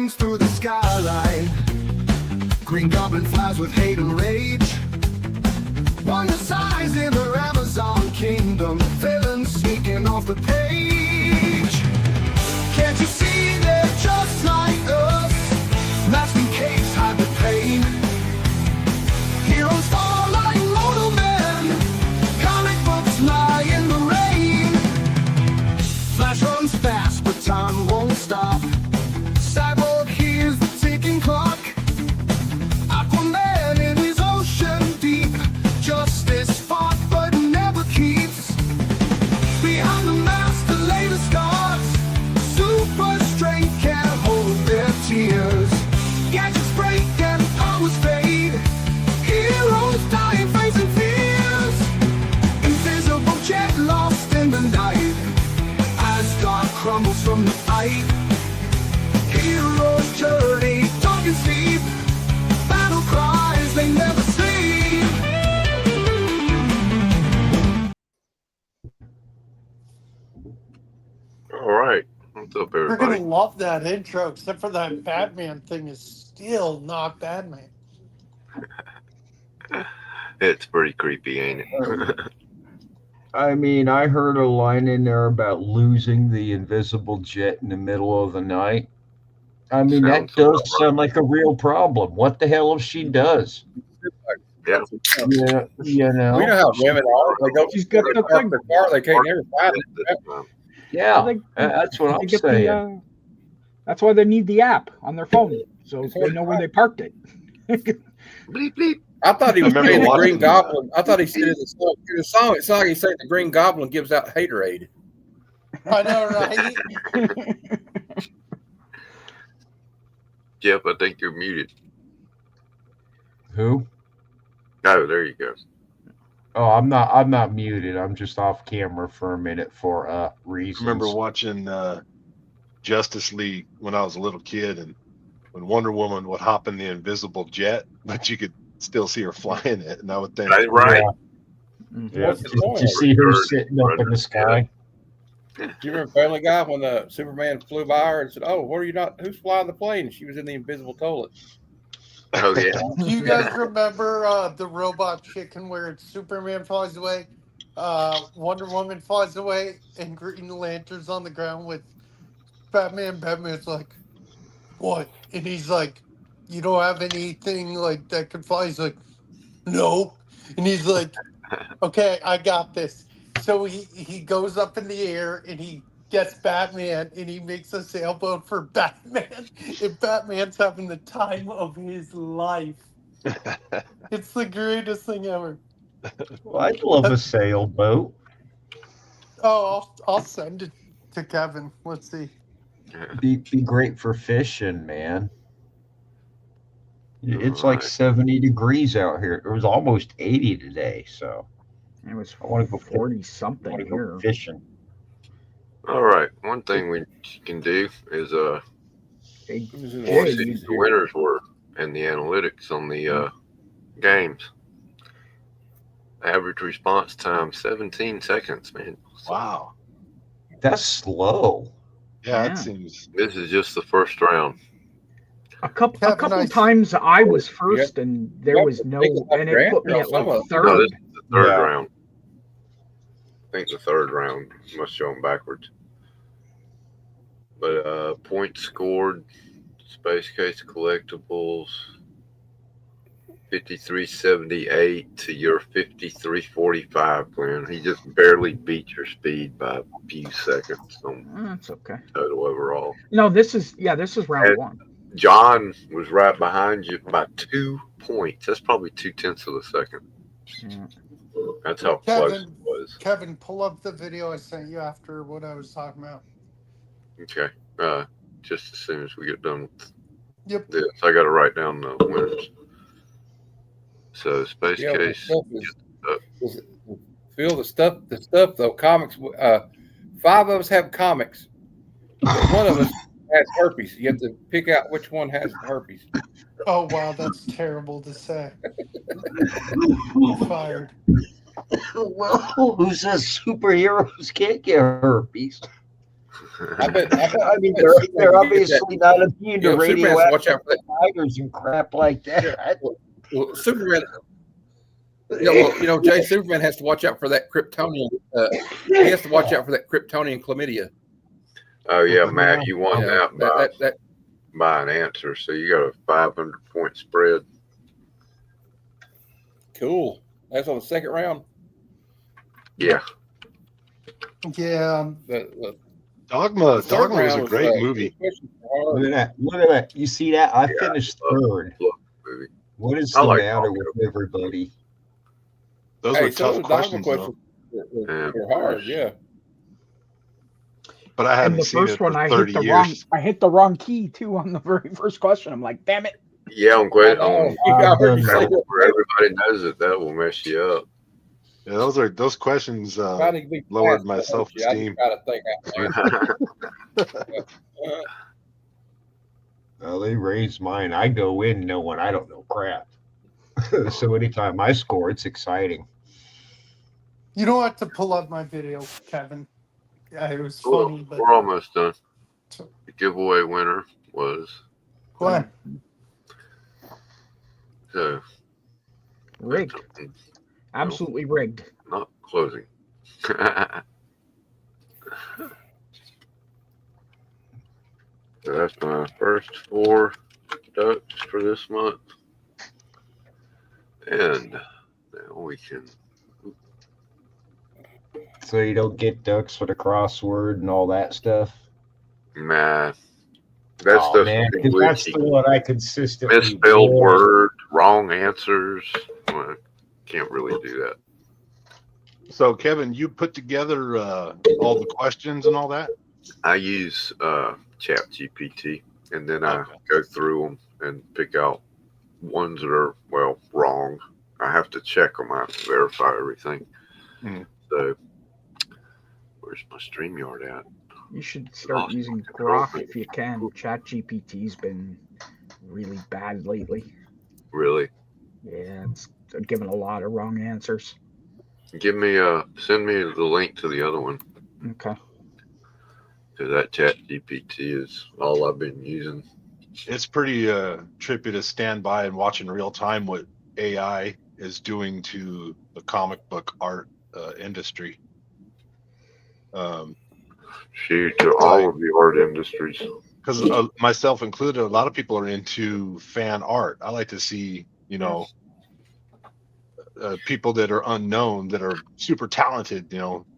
wings through the skyline. Green Goblin flies with hate and rage. Wonder size in the Amazon kingdom. Villains sneaking off the page. Can't you see they're just like us? Mask and capes hide the pain. Heroes fall like mortal men. Comic books lie in the rain. Flash runs fast, but time won't stop. Cyborg hears the ticking clock. Aquaman in his ocean deep. Justice fought but never keeps. Behind the mask, the latest scars. Super strength can't hold their tears. Gadgets break and powers fade. Heroes dying, facing fears. Invisible jet lost in the night. Asgard crumbles from the fight. Heroes journey, talk and sleep. Battle cries, they never sleep. All right. What's up, You're everybody? gonna love that intro, except for that Batman thing is still not Batman. It's pretty creepy, ain't it? I mean, I heard a line in there about losing the invisible jet in the middle of the night. I mean, that Sounds does about right. sound like a real problem. What the hell if she does? Yeah. Yeah, you know. We know how women are. They go, She's got they the park thing. their car. They can't never find it. Yeah, Well, that's what they I'm get saying. that's why they need the app on their phone, so they know where they parked it. Bleep, bleep. I thought he was remember saying the watching Green Goblin. I thought he said in the song. It sounded like he said the Green Goblin gives out haterade. I know, right? Jeff, I think you're muted. Who? Oh, there you go. Oh, I'm not muted. I'm just off camera for a minute for I reasons. remember watching Justice League when I was a little kid, and when Wonder Woman would hop in the invisible jet, but you could still see her flying it, and I would think, That's right. Yeah. What's the Did point? you see her sitting up in the sky? Do you remember Family Guy when the Superman flew by her and said, "Oh, what are you not? Who's flying the plane?" And she was in the invisible toilet. Oh, yeah. Do you guys remember the robot chicken where Superman flies away, Wonder Woman flies away, and Green Lantern's on the ground with Batman? Batman's like, what? And he's like, you don't have anything like that could fly? He's like, no. And he's like, okay, I got this. So he goes up in the air and he gets Batman and he makes a sailboat for Batman. And Batman's having the time of his life. It's the greatest thing ever. Well, I'd love a sailboat. Oh, I'll send it to Kevin. Let's see. Be great for fishing, man. It's like Right. 70 degrees out here. It was almost 80 today, so It was I want to go 40 I something want to go here. fishing. All right. One thing we can do is Big Who's in we'll the see Jeez. who the winners were and the analytics on the games. Average response time 17 seconds, man. wow, That's slow. yeah, Yeah. that seems. This is just the first round. A couple Kevin, I- times I was first and there was no, and it put me at like No, third. this is the third Yeah. round. I think the third round must show them backwards. But points scored, Space Case Collectibles, 53.78 to your 53.45, Glenn. He just barely beat your speed by a few seconds on That's okay. total overall. No, this is round And- one. John was right behind you by 2 points. That's probably 0.2 of a second. Yeah. That's how close it Kevin, was. Kevin, pull up the video I sent you after what I was talking about. Okay. Just as soon as we get done with Yep. this, I got to write down the winners. So Space Yeah, Case. Phil, the stuff though, comics. 5 of us have comics. One of us has herpes. You have to pick out which one has herpes. Oh, wow, that's terrible to say. Fired. Well, who says superheroes can't get herpes? I bet I mean, bet they're, Superman they're could get that. obviously not immune to Superman has to watch radioactive out for that. spiders and crap like that. Well, Superman. Yeah, well, Jay, Superman has to watch out for that Kryptonian. He has to watch out for that Kryptonian chlamydia. Oh yeah, Matt, you won Yeah, that by an answer, so you got a 500-point spread. Cool. That's on the second round. Yeah. Yeah. Dogma third was a round great movie. Look at that. Look at that. You see that? I Yeah, finished I love third. Movie. What is I the like matter Dogma. with everybody? Those Hey, were so tough the dogma questions, though. questions were hard. Yeah. But I And haven't the seen it first for one, 30 years. I hit the wrong key too on the very first question. I'm like, damn it. Yeah, I'm glad. I heard you say Where that. everybody knows it, that will mess you up. Yeah, those questions Trying to be lowered fast, my I just self-esteem. try to think out loud. Well, they raised mine. I go in knowing I don't know crap. So anytime I score, it's exciting. You don't have to pull up my video, Kevin. Yeah, it was Well, funny, but we're almost done. The giveaway winner was what? so Rigged. Absolutely rigged. not closing. So that's my first 4 ducks for this month. And now we can. So you don't get ducks for the crossword and all that stuff. Nah. That's Oh, the man, 'cause that's the one I consistently misspelled avoid. word, wrong answers. Well, can't really do that. So, Kevin, you put together all the questions and all that? I use Chat GPT, and then I Okay. go through them and pick out ones that are, well, wrong. I have to check them out to verify everything. Mhm. So, where's my StreamYard at? You should start using Grok if you can. ChatGPT's been really bad lately. Really? Yeah, it's giving a lot of wrong answers. Send me the link to the other one. Okay. Because that Chat GPT is all I've been using. It's pretty trippy to stand by and watch in real time what AI is doing to the comic book art industry. Shoot, to all of the art industries. Because myself included, a lot of people are into fan art. I like to see, people that are unknown that are super talented,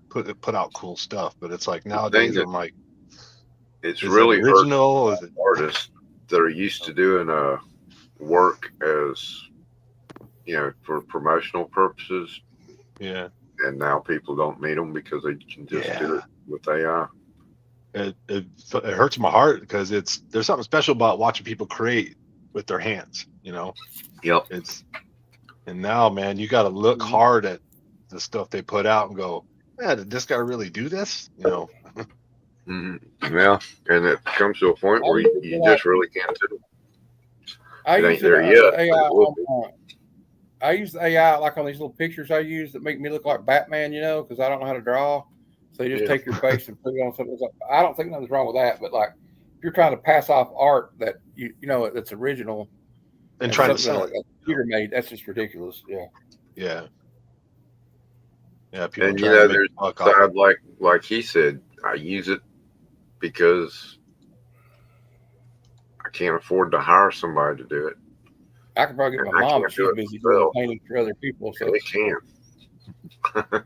put out cool stuff. But it's like nowadays, I'm like, It's is really it original? Is it artists that are used to doing work as for promotional purposes, yeah? and now people don't need them because they can just do it with AI. It hurts my heart because there's something special about watching people create with their hands. Yep. And now, man, you got to look hard at the stuff they put out and go, yeah, did this guy really do this? Mm-hmm. Yeah, and it comes to a point where you just really can't do it. I It use ain't there AI. yet, but it will be. I use the AI like on these little pictures I use that make me look like Batman, because I don't know how to draw. So you just take your face and put it on something. I don't think nothing's wrong with that, but like if you're trying to pass off art that that's original and trying to sell something it, that a computer made, that's just ridiculous. Yeah. People And trying to make there's a buck a off side it. like he said, I use it because I can't afford to hire somebody to do it. I could probably get And my I mom, can't but she's do it busy myself. doing painting for other people. So And it can.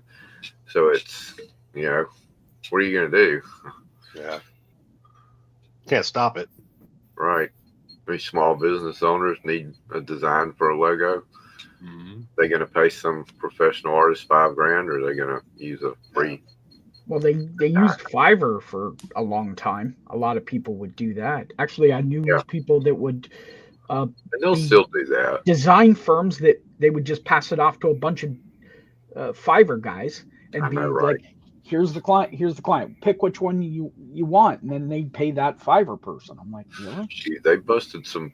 So it's what are you gonna do? Yeah, can't stop it. Right. These small business owners need a design for a logo. Mm-hmm. They gonna pay some professional artist $5,000, or are they gonna use a free? Well, they used Fiverr for a long time. A lot of people would do that. Actually, I knew people that would And they'll still do that. design firms that they would just pass it off to a bunch of Fiverr guys and I be know, like, right? here's the client, pick which one you want, and then they pay that Fiverr person. I'm like, really? Shoot, they busted some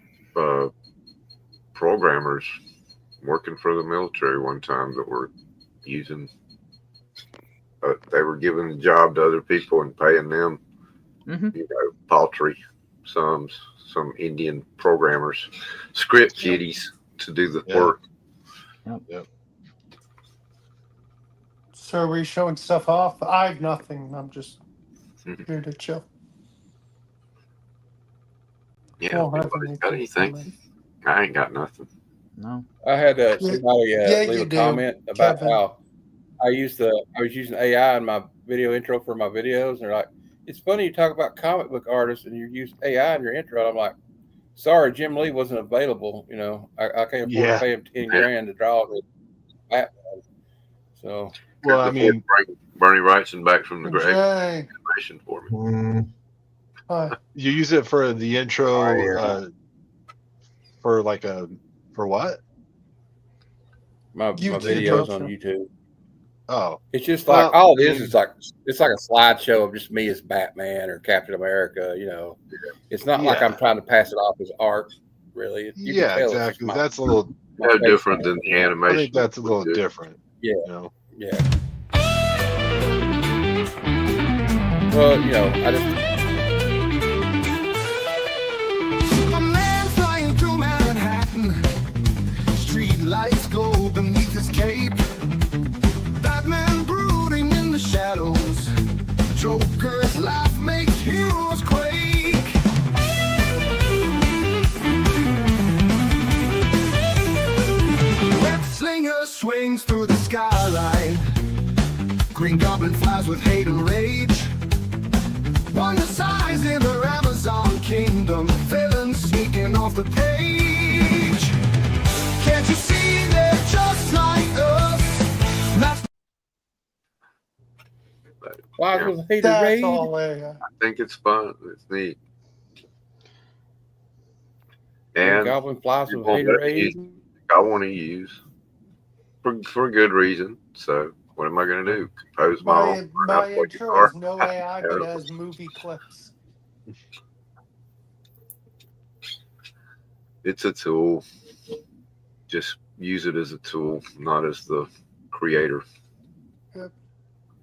programmers working for the military one time that were using. They were giving the job to other people and paying them Mhm. you know, paltry, some Indian programmers, script kiddies to do the Yeah. work. So are we showing stuff off? I have nothing. I'm just here to chill. Yeah, Don't have anybody got anything for anything? me. I ain't got nothing. No. I had Yeah, somebody yeah, leave you a do, comment about Kevin. how I was using AI in my video intro for my videos, and they're like, "It's funny you talk about comic book artists and you use AI in your intro." I'm like, "Sorry, Jim Lee wasn't available. You know, I can't afford to pay him 10 Yeah. grand to draw the Batman." So Well, I mean, bring Bernie Wrightson back from the grave Jay. animation for me. Mm, you use it for the intro yeah. for what? my YouTube videos intro. on YouTube. Oh, It's just Well, like all I it is mean- like it's like a slideshow of just me as Batman or Captain America. You know, it's not like Yeah. I'm trying to pass it off as art. Really, you can yeah, tell it's just exactly. my That's a little. No face different on than it, the you know? animation. I think that's a little would do. different. Yeah. You know. Yeah. Well, you know, I just A man flying through Manhattan. Street lights glow beneath his cape. Batman brooding in the shadows. Joker's laugh makes heroes quake. Web slinger swings through the skyline. Green Goblin flies with hate and rage. Wonder size in the Amazon kingdom. Villains sneaking off the page. Can't you see they're just like us? That's flies Yeah. with a hater That's raid. all AI. I think it's fun. It's neat. Green And Goblin flies you with a won't hater let me use raid. I want to use for good reason. So what am I going to do? Compose my own? Learn how My to play intro guitar? is no AI, but has movie clips. It's a tool. Just use it as a tool, not as the creator.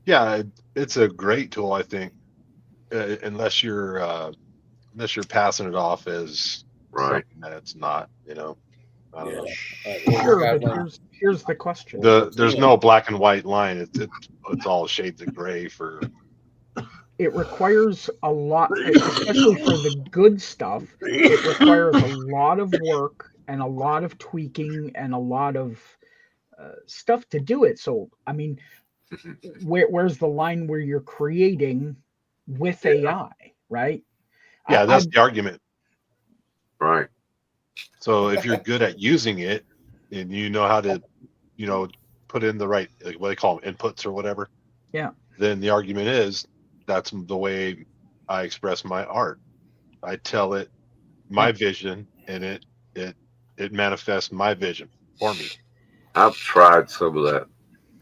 Yeah, it's a great tool. I think, unless you're passing it off as Right. something that it's not. You know. I don't Yeah. know. Sure, Guys, but here's the question. There's no black and white line. It's all shades of gray for. It requires a lot, especially for the good stuff. It requires a lot of work and a lot of tweaking and a lot of stuff to do it. So, I mean, where's the line where you're creating with AI, right? Yeah, that's the argument. Right. So if you're good at using it and you know how to, put in the right, like what they call them, inputs or whatever. Yeah. Then the argument is that's the way I express my art. I tell it my vision, and it manifests my vision for me. I've tried some of that,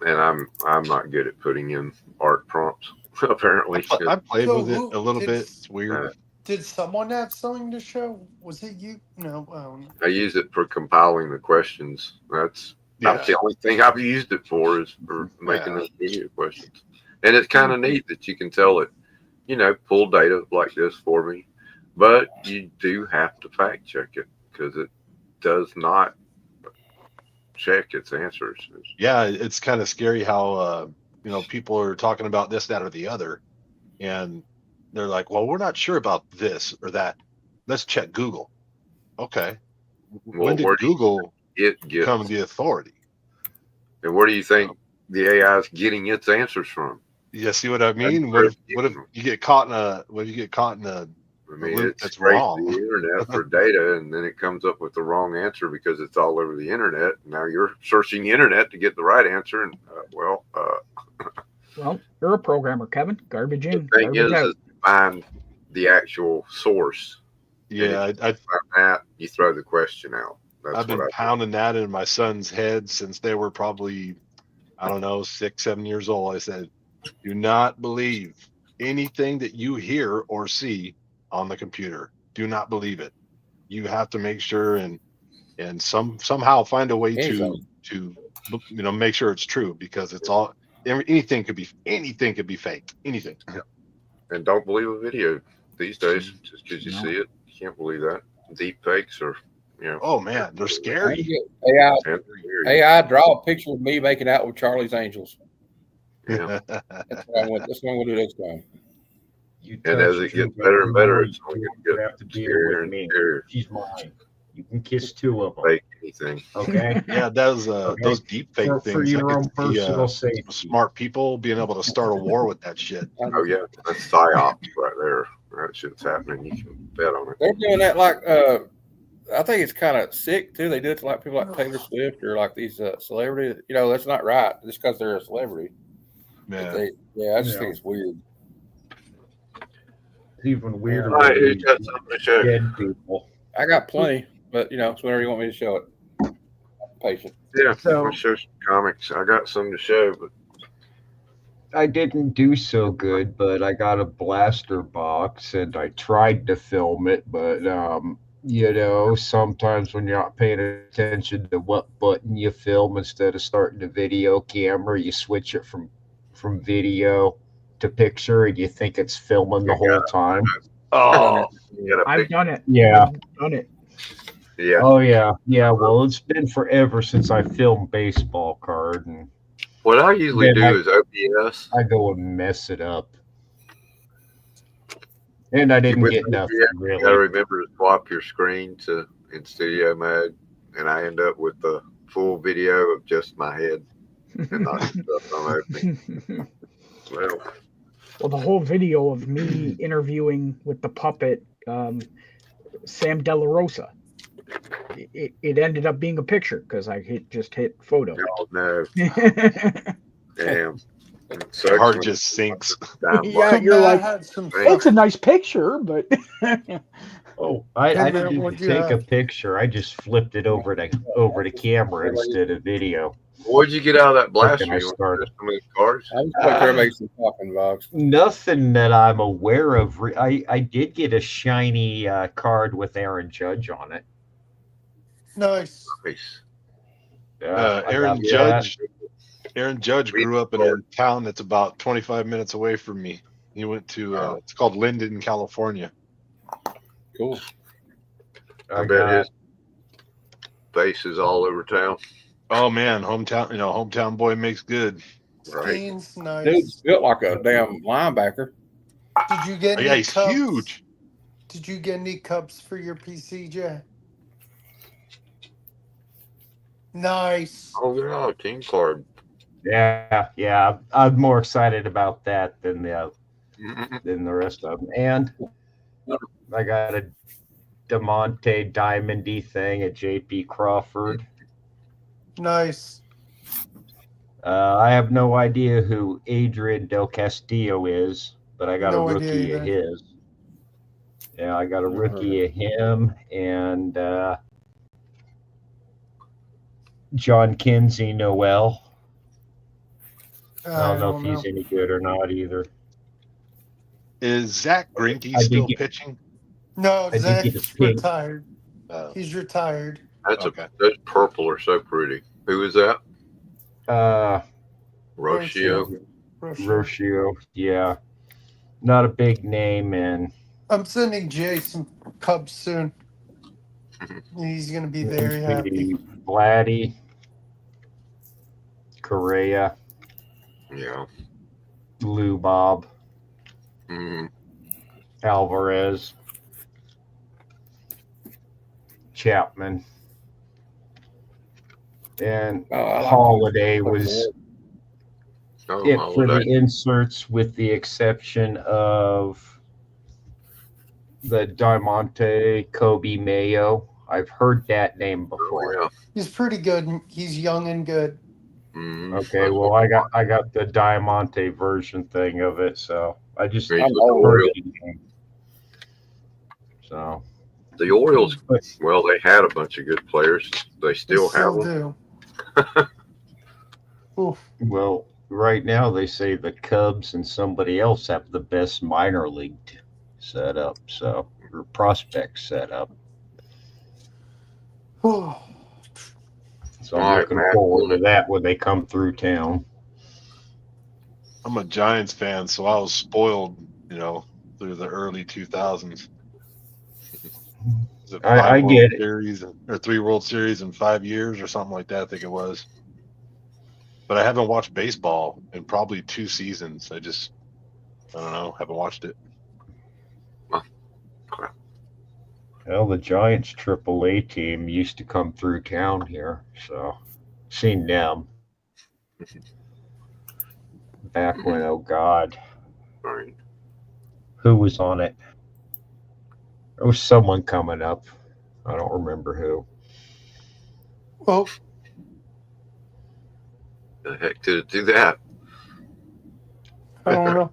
and I'm not good at putting in art prompts. Apparently, I played So with it a little did, bit. It's weird. Did someone have something to show? Was it you? No, I don't know. I use it for compiling the questions. That's Yeah. the only thing I've used it for is for making those video questions. And it's kind of neat that you can tell it, pull data like this for me. But you do have to fact check it because it does not check its answers. Yeah, it's kind of scary how people are talking about this, that, or the other, and they're like, "Well, we're not sure about this or that. Let's check Google." Okay, Well, when did where do Google it gets, become the authority? and where do you think the AI is getting its answers from? You see what I mean? That's What if you get caught in a I mean, loop it that's scrapes wrong? the internet for data, and then it comes up with the wrong answer because it's all over the internet. Now you're searching the internet to get the right answer, and Well, you're a programmer, Kevin. Garbage in, the thing garbage out. is to find the actual source. Yeah, And if you find that, you throw the question out. That's I've been what pounding that in my son's head since they were probably, I don't know, 6, 7 years old. I said, do not believe anything that you hear or see on the computer. Do not believe it. You have to make sure and somehow find a way to make sure it's true, because it's all anything could be fake. Anything. And don't believe a video these days just because you No. see it. You can't believe that. Deep fakes are, Oh man, they're I can scary. get AI and they're weird. AI draw a picture of me making out with Charlie's Angels. Yeah. That's what I'm going to do next time. You And touch as it Drew gets better and better, Barrymore, it's only you going to don't get have to deal scarier with and me. scarier. She's mine. You can kiss two of them. Fake anything. Okay. Yeah, those deep fake For things. your I own could see personal safety. smart people being able to start a war with that shit. Oh yeah, that's psyops right there. That shit's happening. You can bet on it. They're doing that like I think it's kind of sick too. They do it to like people like Taylor Swift or like these celebrities. You know, that's not right just because they're a celebrity. Yeah. I just think it's weird. It's even weirder All right, when who's these got something to show? dead people. I got plenty, but you know, it's whenever you want me to show it. I'm patient. Yeah, So- I'll show some comics. I got some to show, but I didn't do so good, but I got a blaster box and I tried to film it, but sometimes when you're not paying attention to what button you film instead of starting the video camera, you switch it from video to picture and you think it's filming the whole time. Oh, you got a I've big, done it. Yeah. I've done it. yeah. Oh yeah. Yeah, well, it's been forever since I filmed baseball card and What I usually Then do is OBS. I go and mess it up. And I didn't With get OBS, nothing You gotta really. remember to swap your screen in studio mode, and I end up with the full video of just my head and not stuff I'm opening. Well, Well, the whole video of me interviewing with the puppet, Sam De La Rosa, it ended up being a picture because I just hit photo. oh no, damn. your heart just sinks. Yeah, So you're Matt like, had some it's a nice picture, but Oh, I Hey, man, didn't even what'd you take a have? picture. I just flipped it over to camera instead of video. What'd you get out of that When blaster? I You want to started. show some of the cards? I just wait till everybody some talking box. Nothing that I'm aware of. I did get a shiny card with Aaron Judge on it. nice. Nice. I Aaron got Judge. Aaron Judge grew up in a town that's about 25 minutes away from me. He went to it's called Linden, California. Cool. that. I bet his face is all over town. Oh man, hometown boy makes good. Right. Steens, nice. Dude's built like a damn linebacker. Did you get Oh, any yeah, he's cups? huge. Did you get any cups for your PC, Jay? Nice. Oh yeah, team card. Yeah. I'm more excited about that than the rest of them. And I got a DeMonte Diamondy thing at JP Crawford. Nice. I have no idea who Adrian Del Castillo is, but I got No a idea rookie of either. his. Yeah, I got a rookie of him and John Kinsey Noel. I don't know if he's any good or not either. Is Zach Greinke I did still get- pitching? No, I did get a Zach's pink. retired. He's retired. That's Okay. those purple are so pretty. Who is that? Rocio. Rocio, yeah. Not a big name, and I'm sending Jay some Cubs soon. He's gonna be very happy. Vladdy, Correa, Yeah. Lou Bob, Mm. Alvarez, Chapman, and Oh, I like Holiday was Oh, it for the Holiday. inserts, with the exception of the Diamante Kobe Mayo. I've heard that name before. Oh, He's pretty good. He's young and good. yeah. Mm. Okay, well, I got the Diamante version thing of it, so I just He's I'm with the old. heard Orioles. it. So The Orioles, but well, they had a bunch of good players. They still have them. do. Oof. well, right now they say the Cubs and somebody else have the best minor league setup, so or prospect setup. Oh, So I'm All right, looking Matt. forward to that when they come through town. I'm a Giants fan, so I was spoiled through the early 2000s. Was it I World get it. Series or 3 World Series in 5 years or something like that? I think it was. But I haven't watched baseball in probably 2 seasons. I don't know, haven't watched it. Well, the Giants AAA team used to come through town here, so seen them back when. Oh God, Right. who was on it? There was someone coming up. I don't remember who. Well, The heck did it do that? I don't know.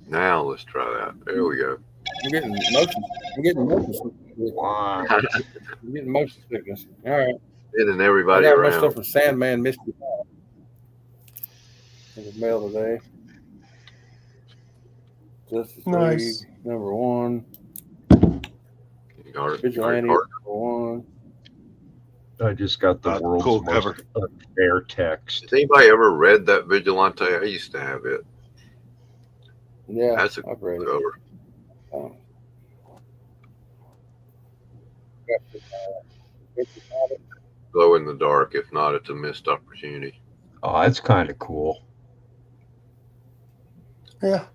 Now let's try that. There we go. I'm getting motion. I'm getting motion sickness. Wow. I'm getting motion sickness. All right. Hitting I everybody got my around. stuff from Sandman Mystery in the mail today. Justice Nice. League number 1. Vigilante number 1. I just got the That's a world's cool most cover. unfair text. Has anybody ever read that Vigilante? I used to have it. Yeah, That's a I've read it. cover. Glow in the dark. If not, it's a missed opportunity. Oh, that's kind of cool. Yeah.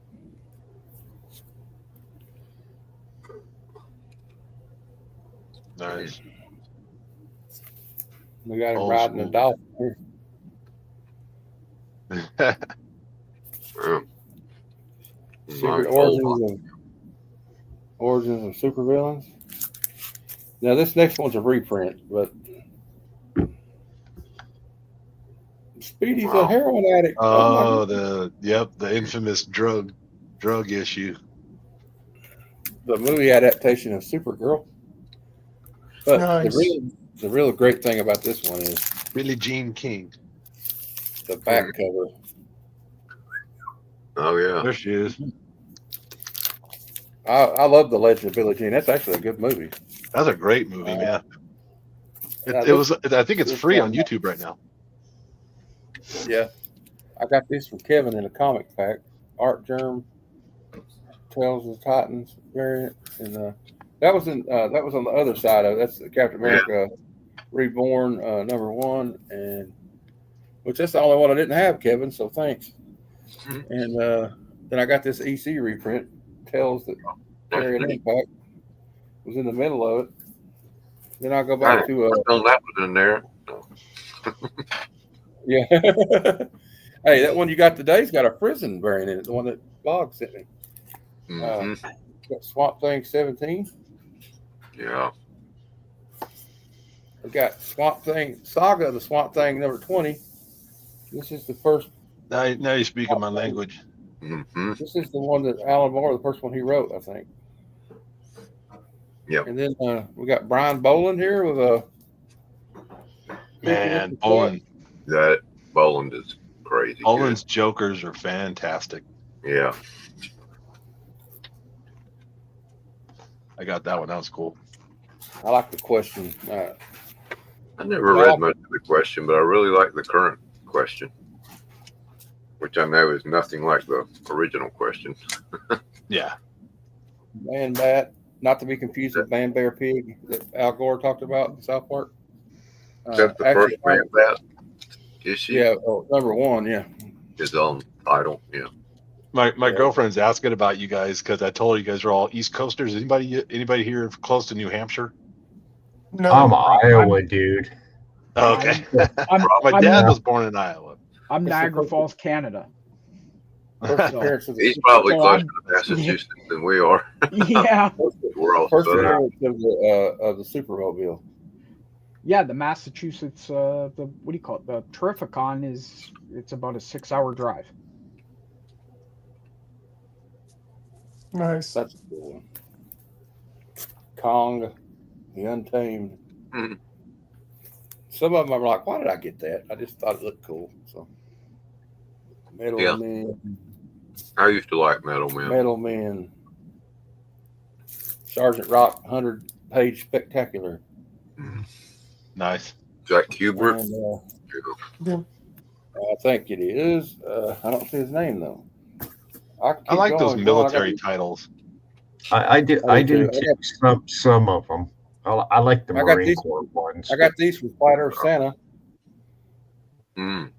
Nice. We got him Old riding a school. dolphin. Yeah. Secret Nice. origins of supervillains. Now this next one's a reprint, but Speedy's a Wow. heroin addict. Oh, the infamous drug issue. The movie adaptation of Supergirl. But Nice. the real great thing about this one is Billie Jean King. the back cover. Oh yeah. There she is. I love the Legend of Billie Jean. That's actually a good movie. That's a great movie, man. Now It was. I think it's free on YouTube right now. Yeah, I got this from Kevin in a comic pack. Art Germ, Tales of the Titans variant, and that was on the other side of it. That's the Captain America Reborn number 1, and which that's the only one I didn't have, Kevin. So thanks. And then I got this EC reprint. Tales that carry an impact was in the middle of it. Then I go back to on that one in there. yeah. Hey, that one you got today's got a prison variant in it. The one that Bog sent me. Got Swamp Thing 17. Yeah. We got Swamp Thing Saga of the Swamp Thing number 20. This is the first. Now you speak my language. This is the one that Alan Moore, the first one he wrote, I think. Yep. And then we got Brian Boland here with a Man, Boland. That Boland is crazy. Boland's Jokers are fantastic. Yeah. I got that one. That was cool. I like the question. I never read much of the question, but I really like the current question, which I know is nothing like the original question. Yeah. Man Bat, not to be confused with Man Bear Pig that Al Gore talked about in South Park. Is that the first Man Bat issue? Yeah, number 1, yeah. His own title, yeah. My girlfriend's asking about you guys because I told her you guys are all East Coasters. Anybody here close to New Hampshire? No. I'm Iowa, dude. Okay. My I'm dad was born in Iowa. I'm Niagara Falls, Canada. First appearance of the He's probably So closer I'm- to Massachusetts than we are. Yeah, We're all first southern. appearance of the Supermobile. yeah. The Massachusetts, what do you call it? The Terrificon it's about a 6-hour drive. Nice. That's a cool one. Kong, the Untamed. Mhm. Some of them are like, why did I get that? I just thought it looked cool. So, Metal Yeah. Men, I used to like Metal Man. Metal Men, Sergeant Rock, 100-page spectacular. Nice. Jack Hubert. And, I think it is. I don't see his name though. I can I keep like going those if you want. military titles. I do I do too. too. Some of them. I like the I got Marine these. Corps ones. I got these from Flat Earth Santa. Man,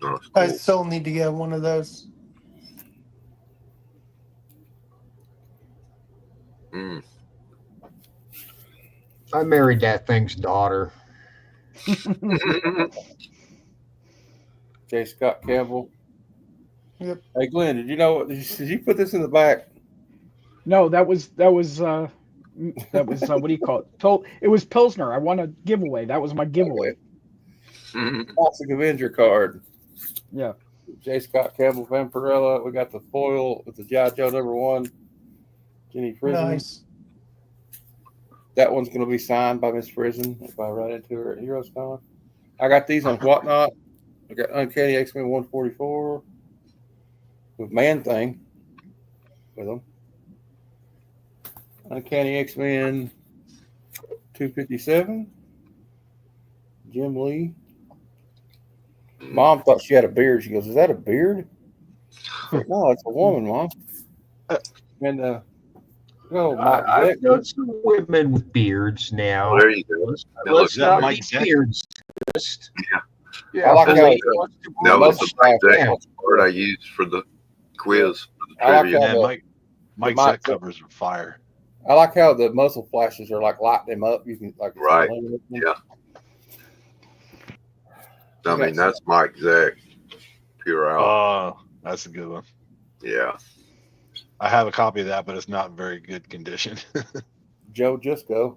that's I cool. still need to get one of those. Mm. I married that thing's daughter. J. Scott Campbell. Yep. Hey Glenn, did you put this in the back? No, that was what do you call it? It was Pilsner. I won a giveaway. That was my giveaway. Classic Avenger card. Yeah. J. Scott Campbell, Vampirella. We got the foil with the G.I. Joe #1. Jenny Prison. Nice. That one's going to be signed by Miss Prison if I run into her at Heroes Con. I got these on Whatnot. I got Uncanny X-Men 144 with Man Thing with them. Uncanny X-Men 257. Jim Lee. Mom thought she had a beard. She goes, "Is that a beard?" I said, "No, it's a woman, Mom." And Mike I've Zeck. known some women with beards now. Oh, there you go. That Let's looks not Mike be Zeck? beards. Yeah. I like how That the was the Mike mustache- Zeck card I used for the quiz. For the I like trivia. how Man, Mike Mike Zeck covers are fire. I like how the muzzle flashes are like light them up. You can like Right. illuminate them. Yeah. I mean, that's Mike Zeck, pure out. Oh, that's a good one. Yeah. I have a copy of that, but it's not in very good condition. Joe Jusco.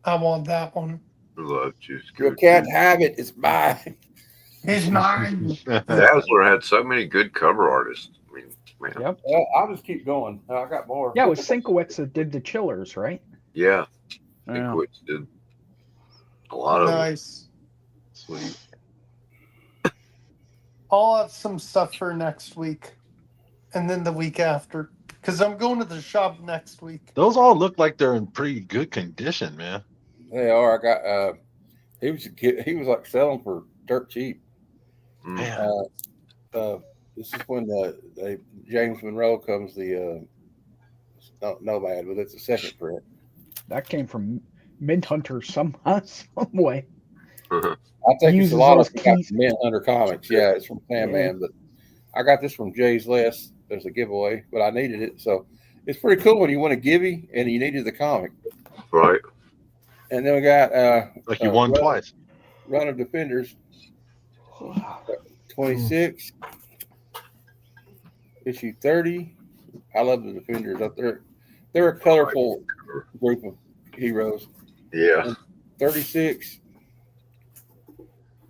I want that one. Love juice. You can't have it. It's mine. It's mine. Dazzler had so many good cover artists. I mean, man. Yep. I'll just keep going. I got more. Yeah, it was Sienkiewicz that did the Chillers, right? Yeah. Yeah. Quits did a lot of them. Nice. Sweet. I'll have some stuff for next week, and then the week after, because I'm going to the shop next week. Those all look like they're in pretty good condition, man. They are. I got. He was like selling for dirt cheap. Mm. This is when James Monroe comes the Nomad, but it's a second print. That came from Mint Hunter some way. I think it's a Uses lot of those keys. Mint Hunter comics. Yeah, it's from Sandman, but I got this from Jay's List. There's a giveaway, but I needed it, so it's pretty cool when you want a givey and you needed the comic. Right. And then we got Like you won twice. Run of Defenders 26, issue 30. I love the Defenders up there. They're a colorful group of heroes. Yeah. And 36.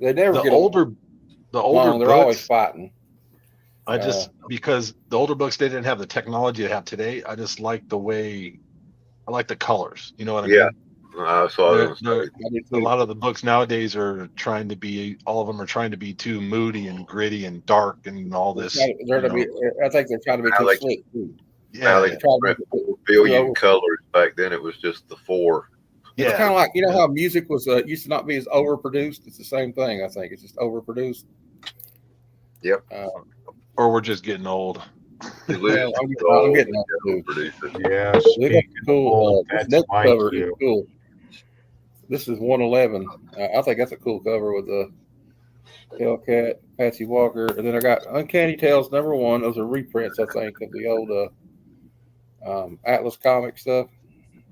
They never The get older along. They're always books, fighting. I just because the older books they didn't have the technology they have today. I just like the way I like the colors. You know what I Yeah. mean? So I was gonna say, A lot of the books nowadays are trying to be. All of them are trying to be too moody and gritty and dark and all this. I think they're trying to be too Alex- slick too. now they Yeah, try to print make it 4 billion over. colors. Back then it was just the 4. It's yeah. kind of like how music was used to not be as overproduced. It's the same thing. I think it's just overproduced. Yep. Or we're just getting old. You lose Yeah, I'm control getting when that you too. produce it. Yeah, They got speaking the cool. of old, This that's next my cover is cue. cool. This is 111. I think that's a cool cover with the Hellcat, Patsy Walker, and then I got Uncanny Tales #1. Those are reprints, I think, of the old Atlas comic stuff.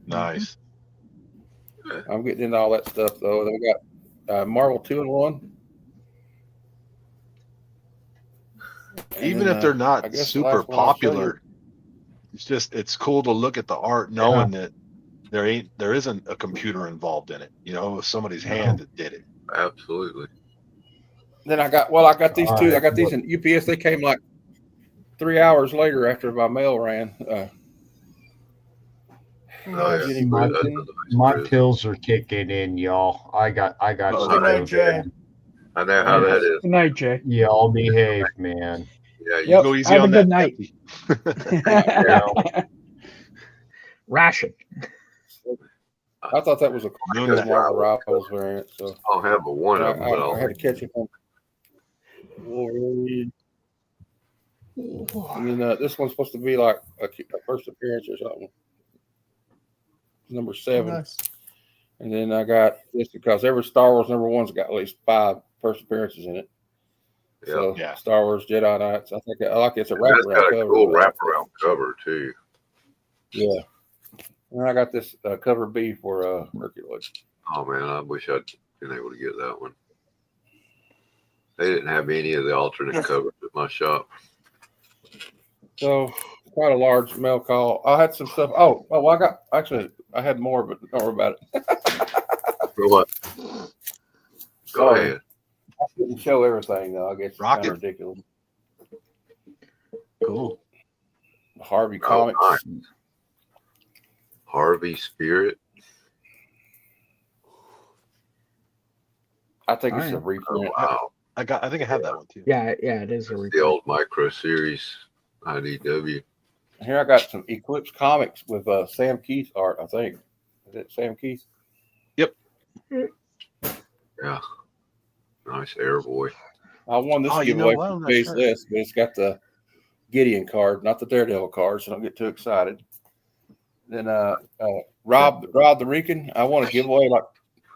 Nice. I'm getting into all that stuff though. Then we got Marvel 2-in-1. And Even then, if they're I not guess the super last one I'll show you. popular, it's cool to look at the art knowing that there isn't a computer involved in it. You know, it was somebody's hand that did it. Absolutely. Then I got these two. I got these in UPS. They came like 3 hours later after my mail ran. Nice. Jenny My- Prison. My pills are kicking in, y'all. I got Oh, Good night, some. Jay. I know how that is. Good night, Jay. Y'all behave, man. Yeah. You Yep. Go easy Have on a good that night. Pepsi. Ration. I thought that was a cool Moon Marvel Rivals variant. So I'll have a one of them, but I had I'll to catch it on. And then this one's supposed to be like a first appearance or something. Number 7. Nice. And then I got this because every Star Wars #1's got at least 5 first appearances in it. Yeah. So Yeah. Star Wars Jedi Knights. I think I like it's a And that's wraparound got a cover. cool wraparound cover too. Yeah. And I got this cover B for Hercules. Oh man, I wish I'd been able to get that one. They didn't have any of the alternate covers at my shop. So quite a large mail call. I had some stuff. Oh, well, I had more, but don't worry about it. For what? Go Sorry. ahead. I couldn't show everything though. I guess it's kind Rocket. of ridiculous. Cool. Harvey Oh, Comics. nice. Harvey Spirit. I think it's a Alright. reprint. Oh, wow. I think I have that one too. Yeah, it is a It's the reprint. old Micro Series IDW. Here I got some Eclipse Comics with Sam Keith art. I think is it Sam Keith? Yeah. Nice Airboy. I won this Oh, you know giveaway what? for I'm not today's sure. list, but it's got the Gideon card, not the Daredevil card, so don't get too excited. Then Rob the Rican, I won a giveaway like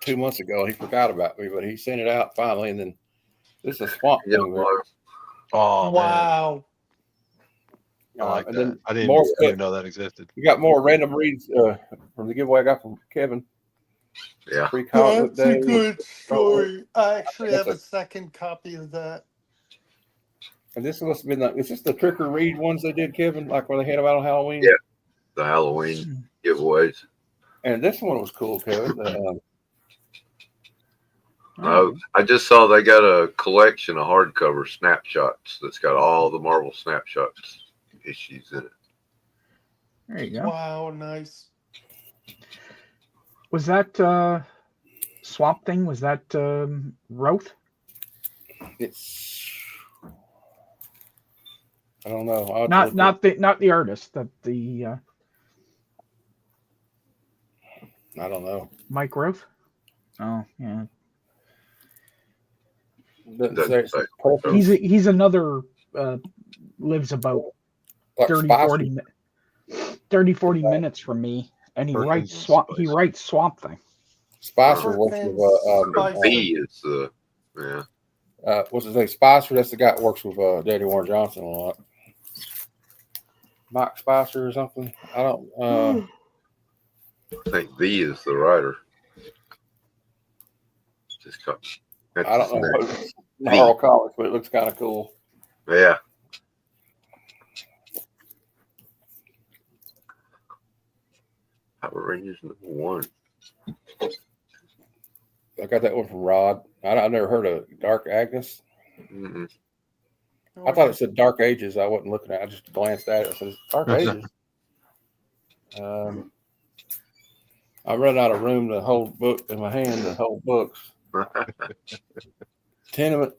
2 months ago. He forgot about me, but he sent it out finally. And then this is a Swamp Yeah, Thing. well, Oh, man. Wow. I like And that. then I didn't more even know that existed. we got more random reads from the giveaway I got from Kevin. yeah. Free comic book That's a day. good story. I actually That's have a second copy of that. And this must have been is this the trick or read ones they did, Kevin? Like where they had them out on Halloween? Yeah. The Halloween giveaways. And this one was cool, Kevin. I just saw they got a collection of hardcover snapshots that's got all the Marvel snapshots issues in it. There you go. Wow, nice. Was that Swamp Thing? Was that Roth? It's I don't know. I'll have to Not look not the artist. The I don't know. Mike Roth. Oh yeah. Doesn't Doesn't say it's say. purple. He's another lives about Like 30, Spicer. 40, 30, 40 minutes from me, and he Perkins writes and Swamp. He Spicer. writes Swamp Thing. Spicer works with Spicer. B is the what's his name? Spicer. That's the guy that works with Daddy Warren Johnson a lot. Mike Spicer or something. I don't. I think B is the writer. Just cut. I don't know. What it's Marvel Comics, but it looks kind of cool. Yeah. Power Rangers #1. I got that one from Rod. I never heard of Dark Agnes. Mm-mm. I thought it said Dark Ages. I wasn't looking at it. I just glanced at it. It says Dark Ages. I run out of room to hold book in my hand to hold books. Tenement.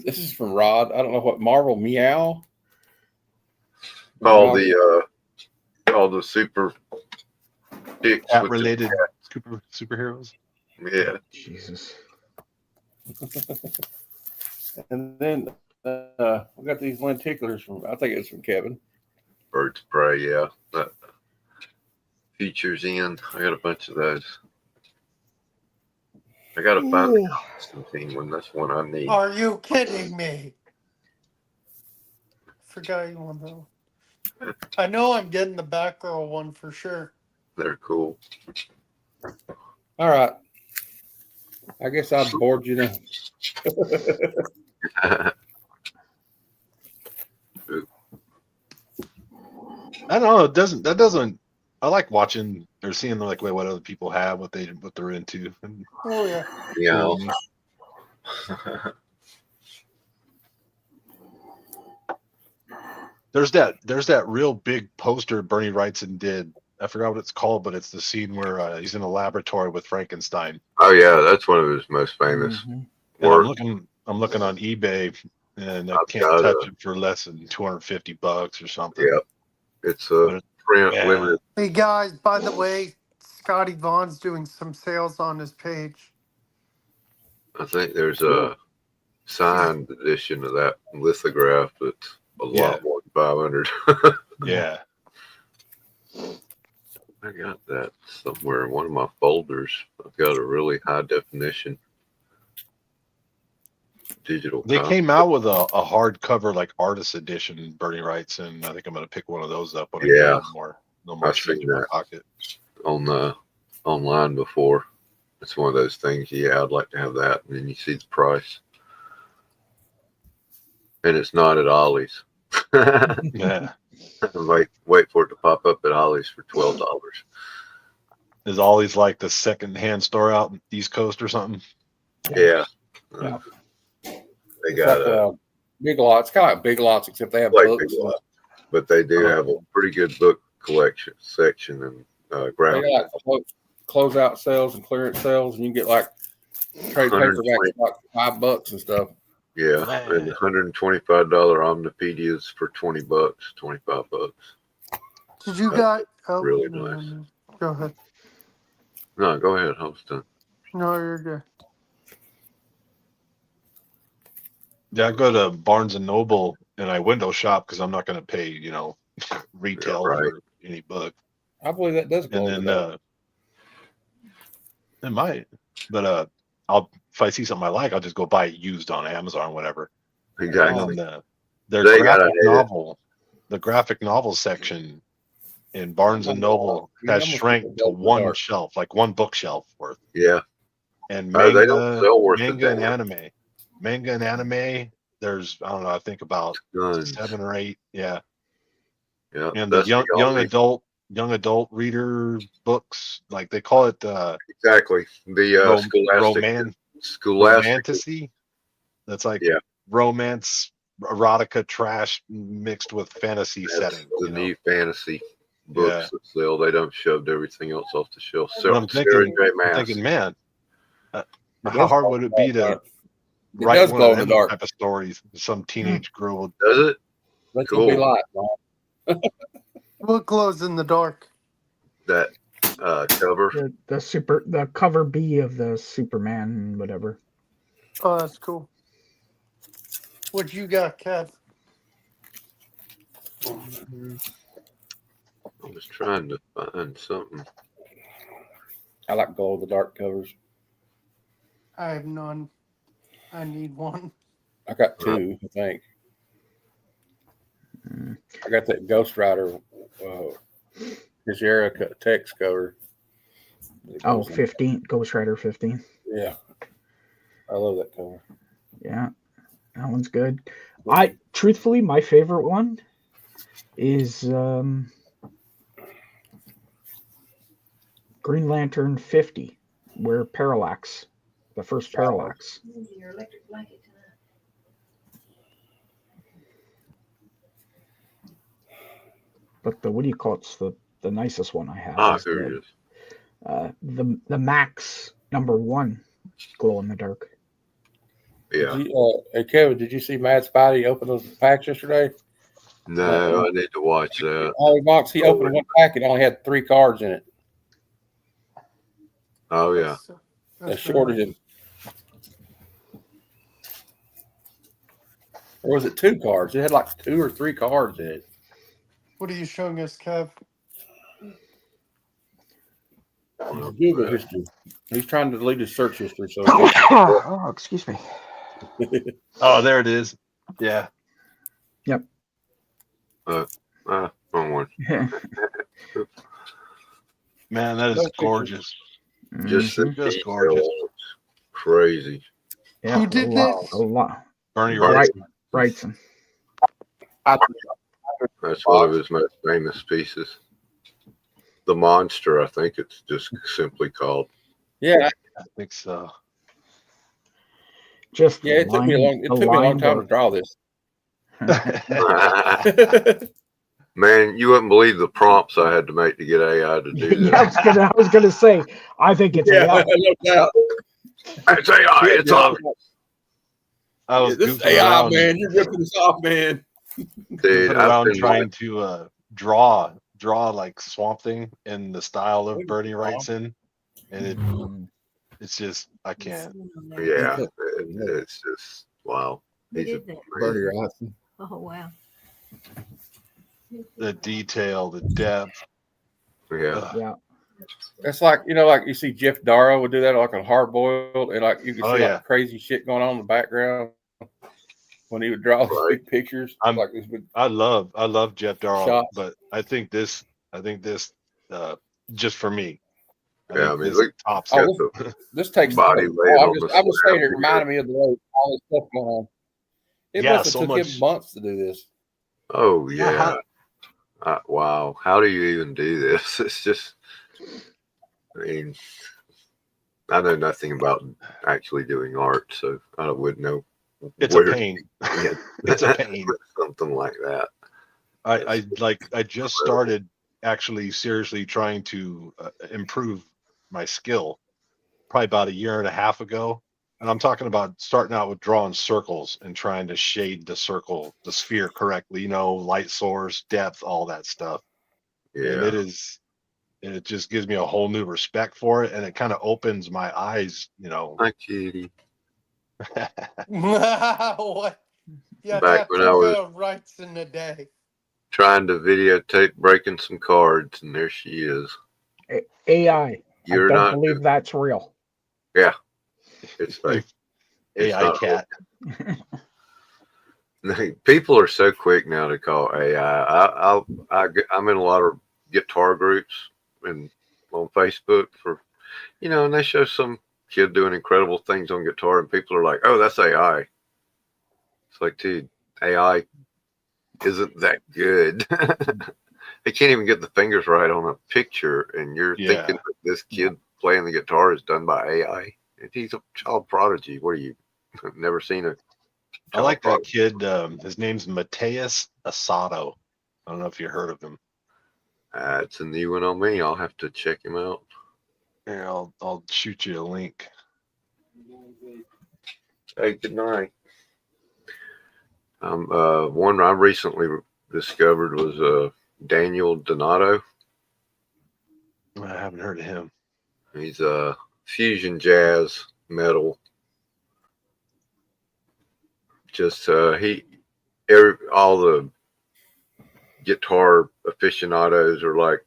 This is from Rod. I don't know what Marvel Meow. all the super dicks Cat with the related superheroes. yeah. Jesus. And then we got these lenticulars from. I think it's from Kevin. Birds of Prey, yeah. That features in. I got a bunch of those. I gotta find the Constantine one. That's one I need. Are you kidding me? Forgot you one though. I know I'm getting the Batgirl one for sure. They're cool. All right. I guess I've bored you now. I don't know. That doesn't. I like watching or seeing like what other people have, what they're into. And, Oh yeah. Yeah. there's that real big poster Bernie Wrightson did. I forgot what it's called, but it's the scene where he's in a laboratory with Frankenstein. Oh yeah, that's one of his most famous Mhm. And works. I'm looking on eBay, and I I've can't got touch it for less than $250 or something. Yeah. It's a print Yeah. limited. Hey guys, by the way, Scotty Vaughn's doing some sales on his page. I think there's a signed edition of that lithograph that's a lot more than 500. Yeah. I got that somewhere in one of my folders. I've got a really high definition digital They copy. came out with a hardcover like artist edition, Bernie writes, and I think I'm gonna pick one of those up when I Yeah. get no more I've change seen in my that. pocket. on online before. It's one of those things. Yeah, I'd like to have that, and then you see the price, and it's not at Ollie's. Yeah. Wait for it to pop up at Ollie's for $12. Is Ollie's like the second-hand store out in East Coast or something? Yeah, Yeah. they It's got like Big Lots. It's kind of like Big Lots, except they have like books. Big Lots, but they do have a pretty good book collection section and They graphic. got like closeout sales and clearance sales, and you can get like trade 120. paperbacks for like $5 and stuff. Yeah, Man. and $125 Omnipedias for $20, $25. Did you got? Oh, really no, nice. no. Go ahead. No, go ahead, I was done. No, you're good. Yeah, I go to Barnes and Noble and I window shop because I'm not going to pay, retail Yeah, right. for any book. I believe that does go. And then it might, but if I see something I like, I'll just go buy it used on Amazon or whatever. Exactly. And their They gotta graphic hate it. novel, the graphic novel section in Barnes and Noble has shrank to one shelf, like one bookshelf worth. Yeah. And They don't sell worth a manga and damn. anime, there's I don't know, I think about Guns. 7 or 8. Yeah. Yeah. And the that's young only- adult reader books, like they call it exactly the scholastic romantasy. That's like Yeah. romance, erotica, trash mixed with fantasy that's setting. the neat fantasy books that sell. They don't shove everything else off the shelf. But I'm thinking, man, how hard would it be to write one of them type of stories? Some teenage girl. Does it? Let's Cool. be live. What glows in the dark? That cover. The cover B of the Superman, whatever. Oh, that's cool. What you got, Kev? I was trying to find something. I like glow in the dark covers. I have none. I need one. I got 2, I think. I got that Ghost Rider Hijera text cover. Oh, 15. Ghost Rider 15. Yeah. I love that cover. Yeah. That one's good. Truthfully, my favorite one is Green Lantern 50, where Parallax, the first Parallax. But what do you call it? It's the nicest one I have. There it is. The Max #1 glow in the dark. Yeah. Hey, Kevin, did you see Mad Spidey open those packs yesterday? No, I need to watch that. Ollie Box, he opened one pack and only had 3 cards in it. Oh yeah. They shorted him. Or was it 2 cards? It had like 2 or 3 cards in it. What are you showing us, Kev? Google history. He's trying to delete his search history. So Oh, excuse me. Oh, there it is. Yeah. Yep. Wrong one. Man, that is gorgeous. Just the Just detail. gorgeous. Crazy. Yeah, Who did this? A lot. Bernie Right. Wrightson. Wrightson. That's one of his most famous pieces. The Monster, I think it's just simply called. yeah, I think so. Just yeah. It took me a long time to draw this. Man, you wouldn't believe the prompts I had to make to get AI to do Yeah, that. I was gonna say, I think it's AI. no doubt. It's AI. It's obvious. I was This goofing AI, around, man. You're ripping this off, man. Dude, goofing I've around been trying to draw like Swamp Thing in the style of Bernie Wrightson, and it's just I can't. Yeah, it's just Wow. Who He's a did that? Bernie Wrightson. Oh wow. The detail, the depth. yeah. Ugh. Yeah. It's like, you know, like you see Jeff Darrow would do that like on Hard Boiled, and like you can Oh, see yeah. like crazy shit going on in the background when he would draw these Right. big pictures. I'm- Like these big I love Jeff Darrow, shots. but I think this just for me. Yeah, I think mean, this look, tops Oh, it. This takes Body oh, weight on I'm the just saying it slab. reminded me of the way all this stuff going on. It Yeah, must have so took much. him months to do this. Oh, Yeah, yeah. Wow. How do you even do this? It's just, I mean, I know nothing about actually doing art, so I wouldn't know. It's where a to pain. begin. It's a pain. Something like that. I just started actually seriously trying to improve my skill probably about a year and a half ago. And I'm talking about starting out with drawing circles and trying to shade the circle, the sphere correctly, light source, depth, all that stuff. And Yeah. it just gives me a whole new respect for it. And it kind of opens my eyes, Hi, Kitty. What? Yeah, Back that's when I was rights in the day. trying to videotape breaking some cards, and there she is. AI. You're I don't not. believe that's real. Yeah, it's fake. It's AI not cat. People are so quick now to call AI. I'm in a lot of guitar groups and on Facebook for, and they show some kid doing incredible things on guitar, and people are like, "Oh, that's AI." It's like, dude, AI isn't that good. They can't even get the fingers right on a picture, and you're thinking that this kid playing the guitar is done by AI. And he's a child prodigy. What are you? Never seen a. I like that kid. His name's Mateus Asado. I don't know if you heard of him. It's a new one on me. I'll have to check him out. Here, I'll shoot you a link. Hey, good night. One I recently discovered was Daniel Donato. I haven't heard of him. He's a fusion jazz metal. Just all the guitar aficionados are like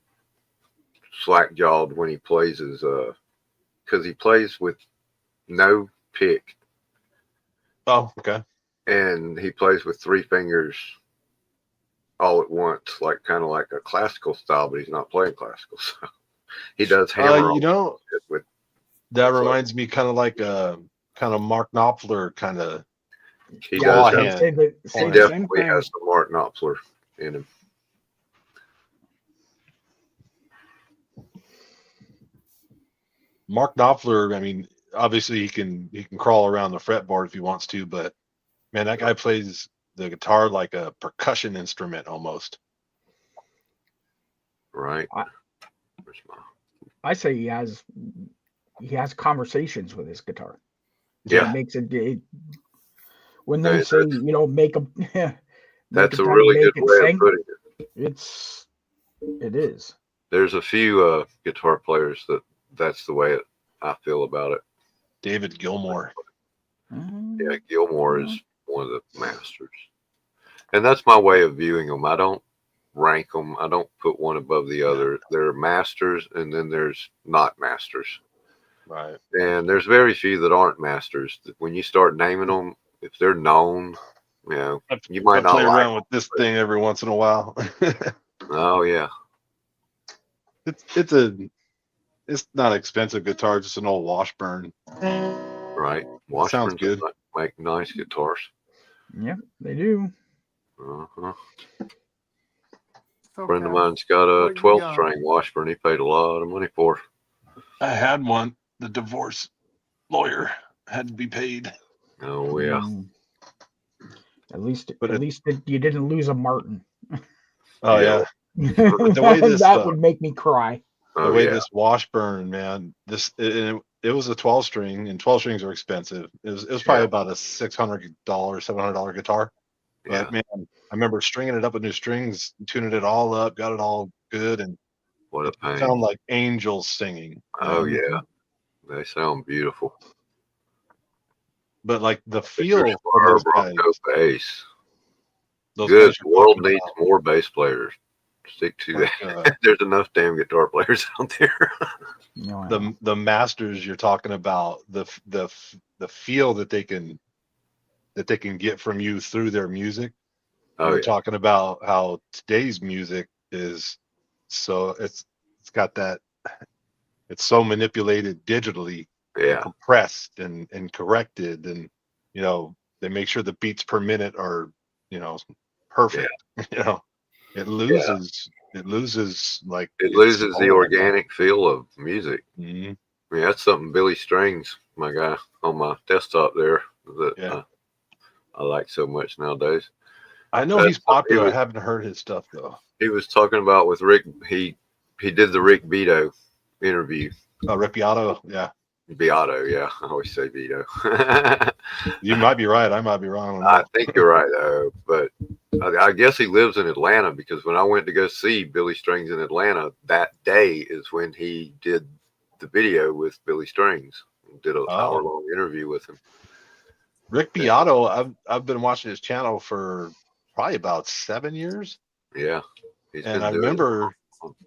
slack jawed when he plays his because he plays with no pick. Oh, okay. And he plays with 3 fingers all at once, like kind of like a classical style, but he's not playing classical. So he does hammer. With that reminds me kind of like Mark Knopfler kind of. He Yeah, does. say the He same definitely thing. has some Mark Knopfler in him. Mark Knopfler, I mean, obviously he can crawl around the fretboard if he wants to, but man, that guy plays the guitar like a percussion instrument almost. Right. I say he has conversations with his guitar. Yeah. He makes it when they say, make them that's a really good way of putting it. It is. There's a few guitar players that's the way I feel about it. David Gilmour. Yeah, Gilmour is one of the masters. And that's my way of viewing them. I don't rank them. I don't put one above the other. There are masters, and then there's not masters. Right. And there's very few that aren't masters. When you start naming them, if they're known, you might not play like around with this thing every once in a while. Oh yeah. It's not expensive guitar, just an old Washburn. Right. Sounds good. Make nice guitars. Yeah, they do. Uh-huh. So Friend of mine's got a 12-string Washburn. He paid a lot of money for. I had one. The divorce lawyer had to be paid. Oh yeah. At least you didn't lose a Martin. Oh yeah. The way that would make me cry. The way this Washburn, man, it was a 12-string, and 12 strings are expensive. It was probably about a $600, $700 guitar. Yeah. But man, I remember stringing it up with new strings, tuning it all up, got it all good, and what a pain. It sounded like angels singing. Oh yeah, they sound beautiful. but like the Your feel of those guys, Bronco bass. those Good. guys The you're world talking needs about, more bass players. Stick to like that. There's enough damn guitar players out there. the masters you're talking about, the feel that they can get from you through their music. Oh We're yeah. talking about how today's music is so it's got that, it's so manipulated digitally and Yeah. compressed and corrected, and they make sure the beats per minute are perfect. It loses like It its loses the soul. organic feel of music. Mhm. I mean, that's something Billy Strings, my guy on my desktop there, that Yeah. I like so much nowadays. I know he's popular. I haven't heard his stuff though. He was talking about with Rick. He did the Rick Beato interview. Rick Beato, yeah. Beato, yeah. I always say Beato. You might be right. I might be wrong. I think you're right, though. But I guess he lives in Atlanta, because when I went to go see Billy Strings in Atlanta, that day is when he did the video with Billy Strings. Did an hour-long interview with him. Rick Beato, I've been watching his channel for probably about 7 years. Yeah. And I remember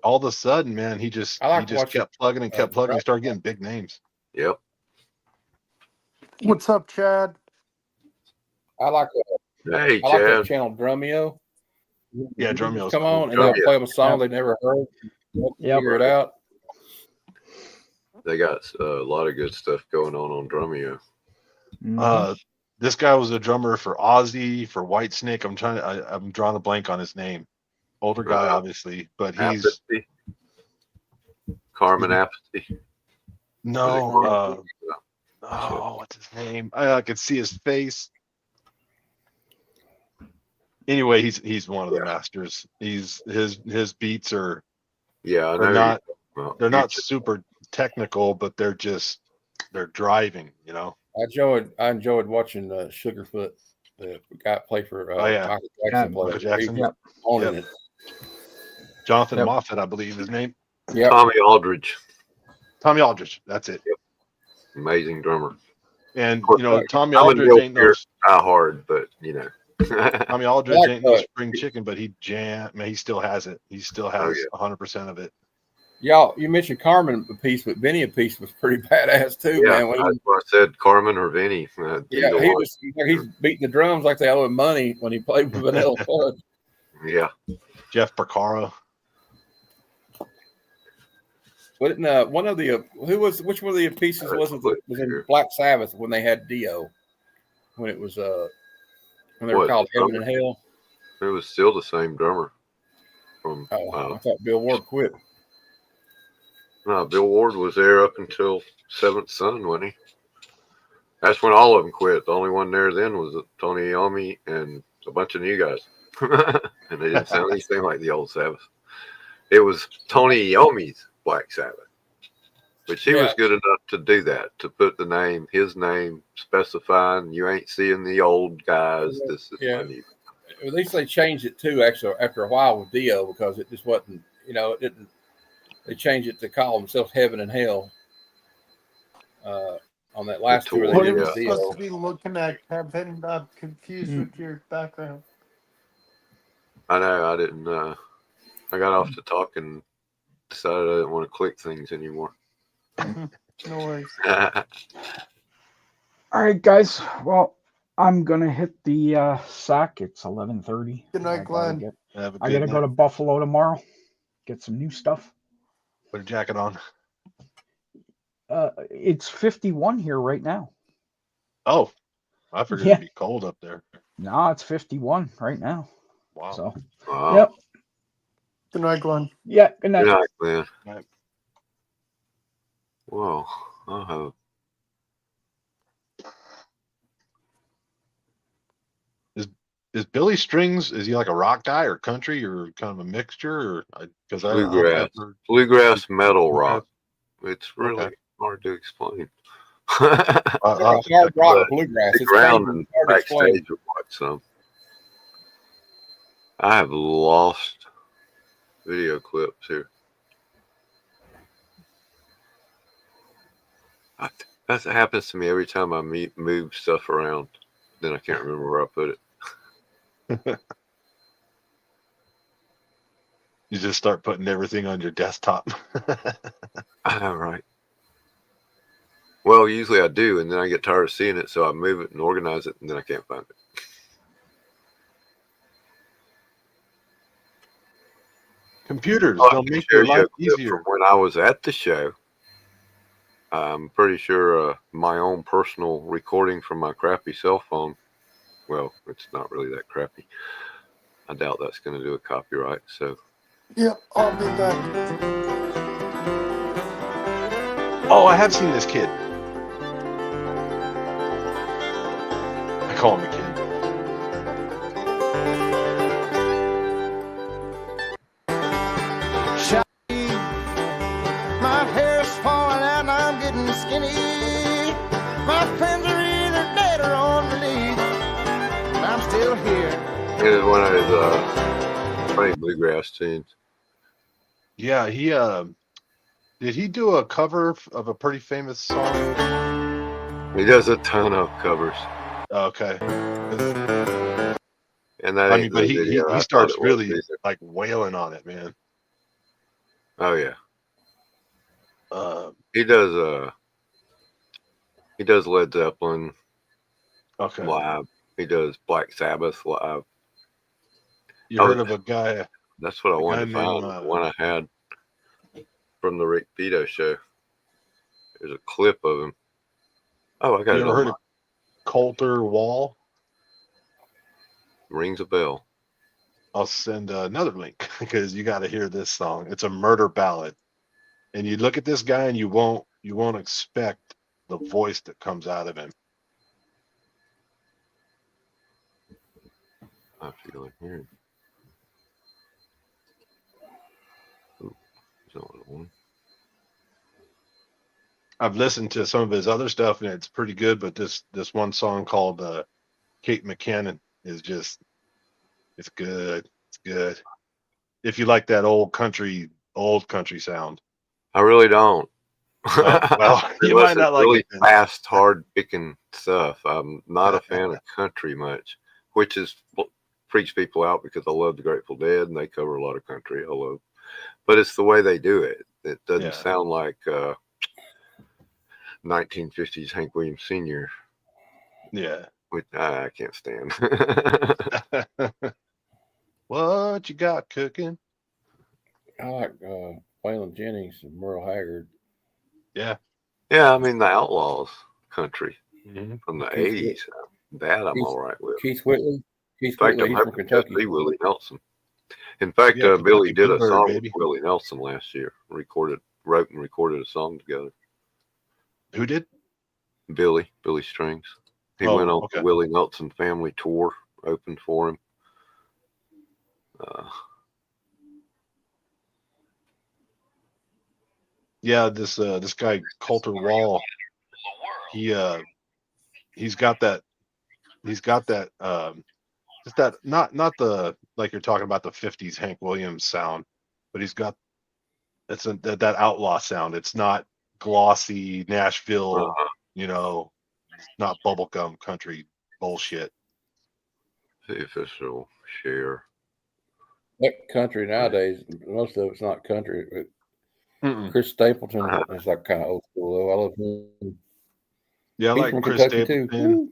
all of a sudden, man, he just kept plugging and kept plugging and started getting big names. Yep. What's up, Chad? I like Hey, I like that Chad. channel Drumeo. Yeah, Drumeo. Come on, and they'll play them a song they never heard. Figure it out. They got a lot of good stuff going on Drumeo. This guy was a drummer for Ozzy, for Whitesnake. I'm drawing a blank on his name. Older guy, obviously, but he's Apathy. Carmen Apathy. No. What's his name? I could see his face. Anyway, he's one of the masters. His beats are they're not super technical, but they're driving. I enjoyed watching Sugarfoot, the guy play for Michael Jackson. Michael Jackson. Yep. Owning it. Jonathan Moffat, I believe his name. Yep. Tommy Aldridge. That's it. Yep. Amazing drummer. And Tommy Aldridge ain't no hard, but Tommy Aldridge ain't no spring chicken, but he still has it. He still has 100% of it. Y'all, you mentioned Carmen a piece, but Benny a piece was pretty badass too, man. That's what I said, Carmen or Vinny. He's beating the drums like they owe him money when he played with Vanilla Fudge. Yeah. Jeff Porcaro. But one of the which one of the pieces was in Black Sabbath when they had Dio, when it was when they were called Heaven and Hell? It was still the same drummer. I thought Bill Ward quit. No, Bill Ward was there up until Seventh Son, wasn't he? That's when all of them quit. The only one there then was Tony Iommi and a bunch of new guys, and they didn't sound anything like the old Sabbath. It was Tony Iommi's Black Sabbath, which he was good enough to do that, to put his name, specifying you ain't seeing the old guys. This is my new. At least they changed it too. Actually, after a while with Dio, because it just wasn't. It didn't. They changed it to call themselves Heaven and Hell. On that last tour, What they are did we with Dio. supposed to be looking at, Kevin? I'm confused with your background. I know. I didn't. I got off to talk and decided I didn't want to click things anymore. No worries. All right, guys. Well, I'm gonna hit the sack. It's 11:30. Good night, Glenn. I gotta go to Buffalo tomorrow. Get some new stuff. Put a jacket on. It's 51 here right now. Oh, I figured it'd be cold up there. No, it's 51 right now. Wow. So, Wow. yep. Good night, Glenn. Yeah, good night. Good night, Glenn. Right. Whoa. Uh-huh. Is Billy Strings, is he like a rock guy or country or kind of a mixture? Or because Bluegrass metal rock. It's really hard to explain. Hard rock bluegrass. It's around and backstage or watch some. I have lost video clips here. That happens to me every time I move stuff around. Then I can't remember where I put it. You just start putting everything on your desktop. Right. Well, usually I do, and then I get tired of seeing it, so I move it and organize it, and then I can't find it. Computers, Oh, I they'll can make share your you a life clip easier. from when I was at the show. I'm pretty sure my own personal recording from my crappy cell phone. Well, it's not really that crappy. I doubt that's going to do a copyright. So, Yep, I'll be back. Oh, I have seen this kid. I call him a kid. My hair's falling out and I'm getting skinny. My friends are either dead or on release. And I'm still here. it is one of his funny bluegrass tunes. Yeah, he did he do a cover of a pretty famous song? He does a ton of covers, Okay. and that I ain't mean, but the he video. I thought starts it was really either. like wailing on it, man. Oh yeah, Uh, he does Led Zeppelin okay. live. He does Black Sabbath live. You heard of a guy? That's what I A wanted to guy find. named, The one I had from the Rick Vito show. There's a clip of him. Oh, I got You it ever on heard my of Coulter Wall? rings a bell. I'll send another link because you got to hear this song. It's a murder ballad, and you look at this guy and you won't expect the voice that comes out of him. I feel like hearing. Ooh, is that what I want? I've listened to some of his other stuff and it's pretty good, but this one song called Kate McKinnon is just it's good. It's good. If you like that old country sound. I really don't. Well, you Unless might not it's like really it then. fast, hard picking stuff. I'm not a fan of country much, which is freaks people out because I love the Grateful Dead and they cover a lot of country. I love, but it's the way they do it. It doesn't Yeah. sound like 1950s Hank Williams Sr., Yeah. which I can't stand. What you got cooking? I like Waylon Jennings and Merle Haggard. Yeah. Yeah, I mean the Outlaws country Mm-hmm. from the Keith 80s. That I'm all right with. Keith Whitley. In fact, I'm He's from hoping to Kentucky. see Willie Nelson. In fact, Yeah, Billy Kentucky did a Bluebird, song baby. with Willie Nelson last year. Wrote and recorded a song together. Who did? Billy Strings. He Oh, went on okay. the Willie Nelson family tour, opened for him. Yeah, this guy Coulter Wall. He's got that just that not the like you're talking about the 50s Hank Williams sound, but he's got that outlaw sound. It's not glossy Nashville, not bubblegum country bullshit. See if this will share. That country nowadays, most of it's not country. But Mm-mm. Chris Stapleton is like kind of old school though. I love him. Yeah, I He's like from Chris Kentucky Stapleton. too.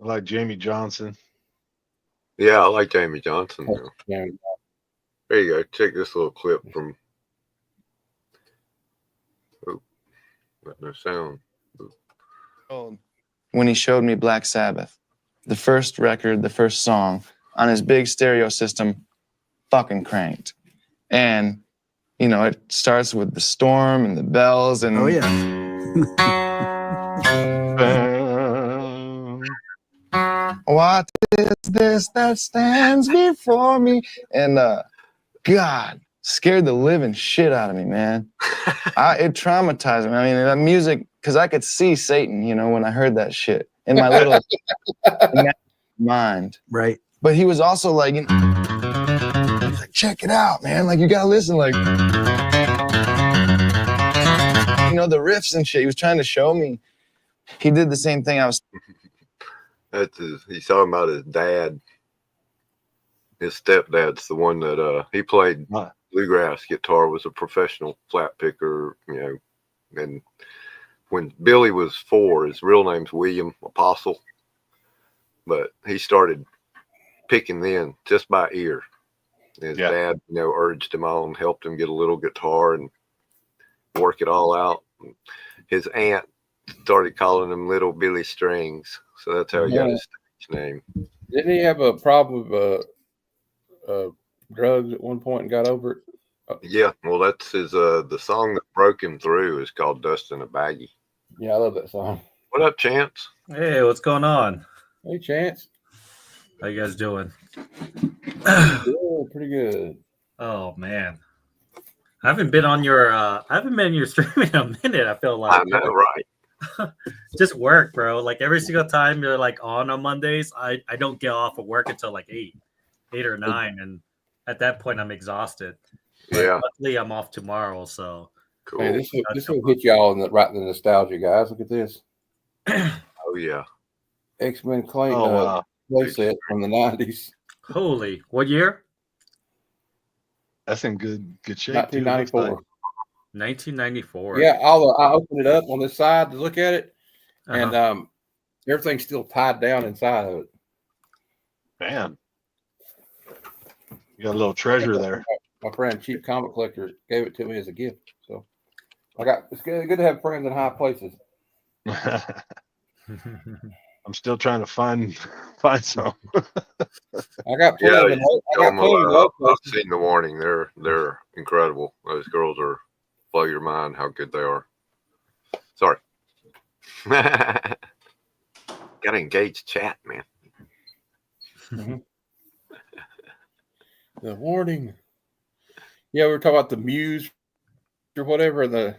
I like Jamie Johnson. Yeah, I like Jamie Johnson now. Yeah. There you go. Check this little clip from. Oh, got no sound. When he showed me Black Sabbath, the first record, the first song on his big stereo system, fucking cranked. And, it starts with the storm and the bells and. Oh, yeah. What is this that stands before me? And God, scared the living shit out of me, man. It traumatized me. I mean, that music, because I could see Satan, when I heard that shit in my little mind. Right. But he was also like, he's like, check it out, man. Like, you gotta listen, like, the riffs and shit. He was trying to show me He did the same thing. I was He's talking about his dad. His stepdad's the one that he played bluegrass guitar, was a professional flat picker, and when Billy was 4, his real name's William Apostle, but he started picking then just by ear. His dad, urged him on, helped him get a little guitar and work it all out. His aunt started calling him Little Billy Strings, so that's how he got his stage name. Didn't he have a problem with drugs at one point and got over it? Yeah, well, that's his. The song that broke him through is called "Dust in a Baggie." Yeah, I love that song. What up, Chance? Hey, what's going on? Hey, Chance. How you guys doing? Pretty good. Oh man, I haven't been on your stream in a minute. I feel like I know, right? Just work, bro. Like every single time you're like on Mondays, I don't get off of work until like 8 or 9, and at that point I'm exhausted. But yeah. Luckily, I'm off tomorrow, so Cool. Hey, this will hit y'all in the nostalgia, guys. Look at this. Oh yeah. X-Men play set from the 90s. Holy, what year? That's in good shape. 1994. 1994. Yeah, I opened it up on this side to look at it, and everything's still tied down inside of it. Man, you got a little treasure there. My friend, Cheap Comic Collector, gave it to me as a gift. So it's good to have friends in high places. I'm still trying to find some. I got plenty of I've seen the warning. They're incredible. Those girls blow your mind how good they are. Sorry. Gotta engage chat, man. Mm-hmm. The warning. Yeah, we were talking about the Muse or whatever, and the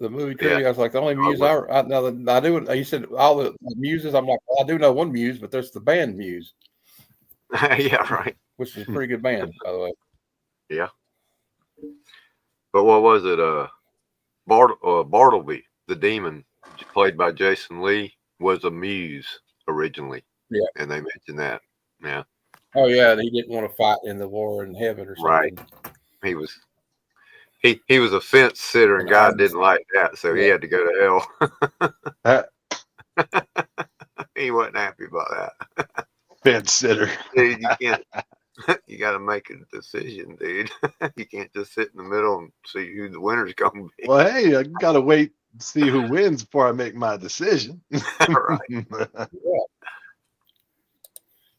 movie trivia. I was like, the only Muse I do. You said all the Muses. I'm like, well, I do know one Muse, but there's the band Muse. Yeah, right. Which is a pretty good band, by the way. Yeah. But what was it? Bartleby, the demon, played by Jason Lee, was a Muse originally. Yeah. And they mentioned that. Yeah. Oh yeah, he didn't want to fight in the war in heaven or something. Right. He was a fence sitter, and God didn't like that, so he had to go to hell. He wasn't happy about that. Fence sitter. Dude, you can't. You got to make a decision, dude. You can't just sit in the middle and see who the winner's going to be. Well, hey, I got to wait and see who wins before I make my decision. Right. Yeah.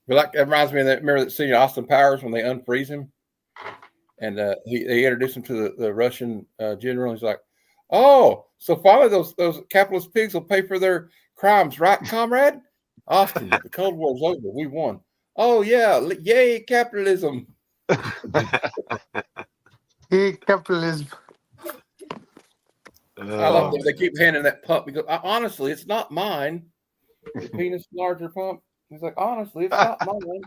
But like, it reminds me of that. Remember that scene of Austin Powers when they unfreeze him, and they introduced him to the Russian general. He's like, "Oh, so finally those capitalist pigs will pay for their crimes, right, comrade? Austin, the Cold War's over. We won. Oh yeah, yay capitalism! Hey, capitalism. I love that they keep handing that pump because honestly, it's not mine. The penis larger pump. He's like, honestly, it's not mine.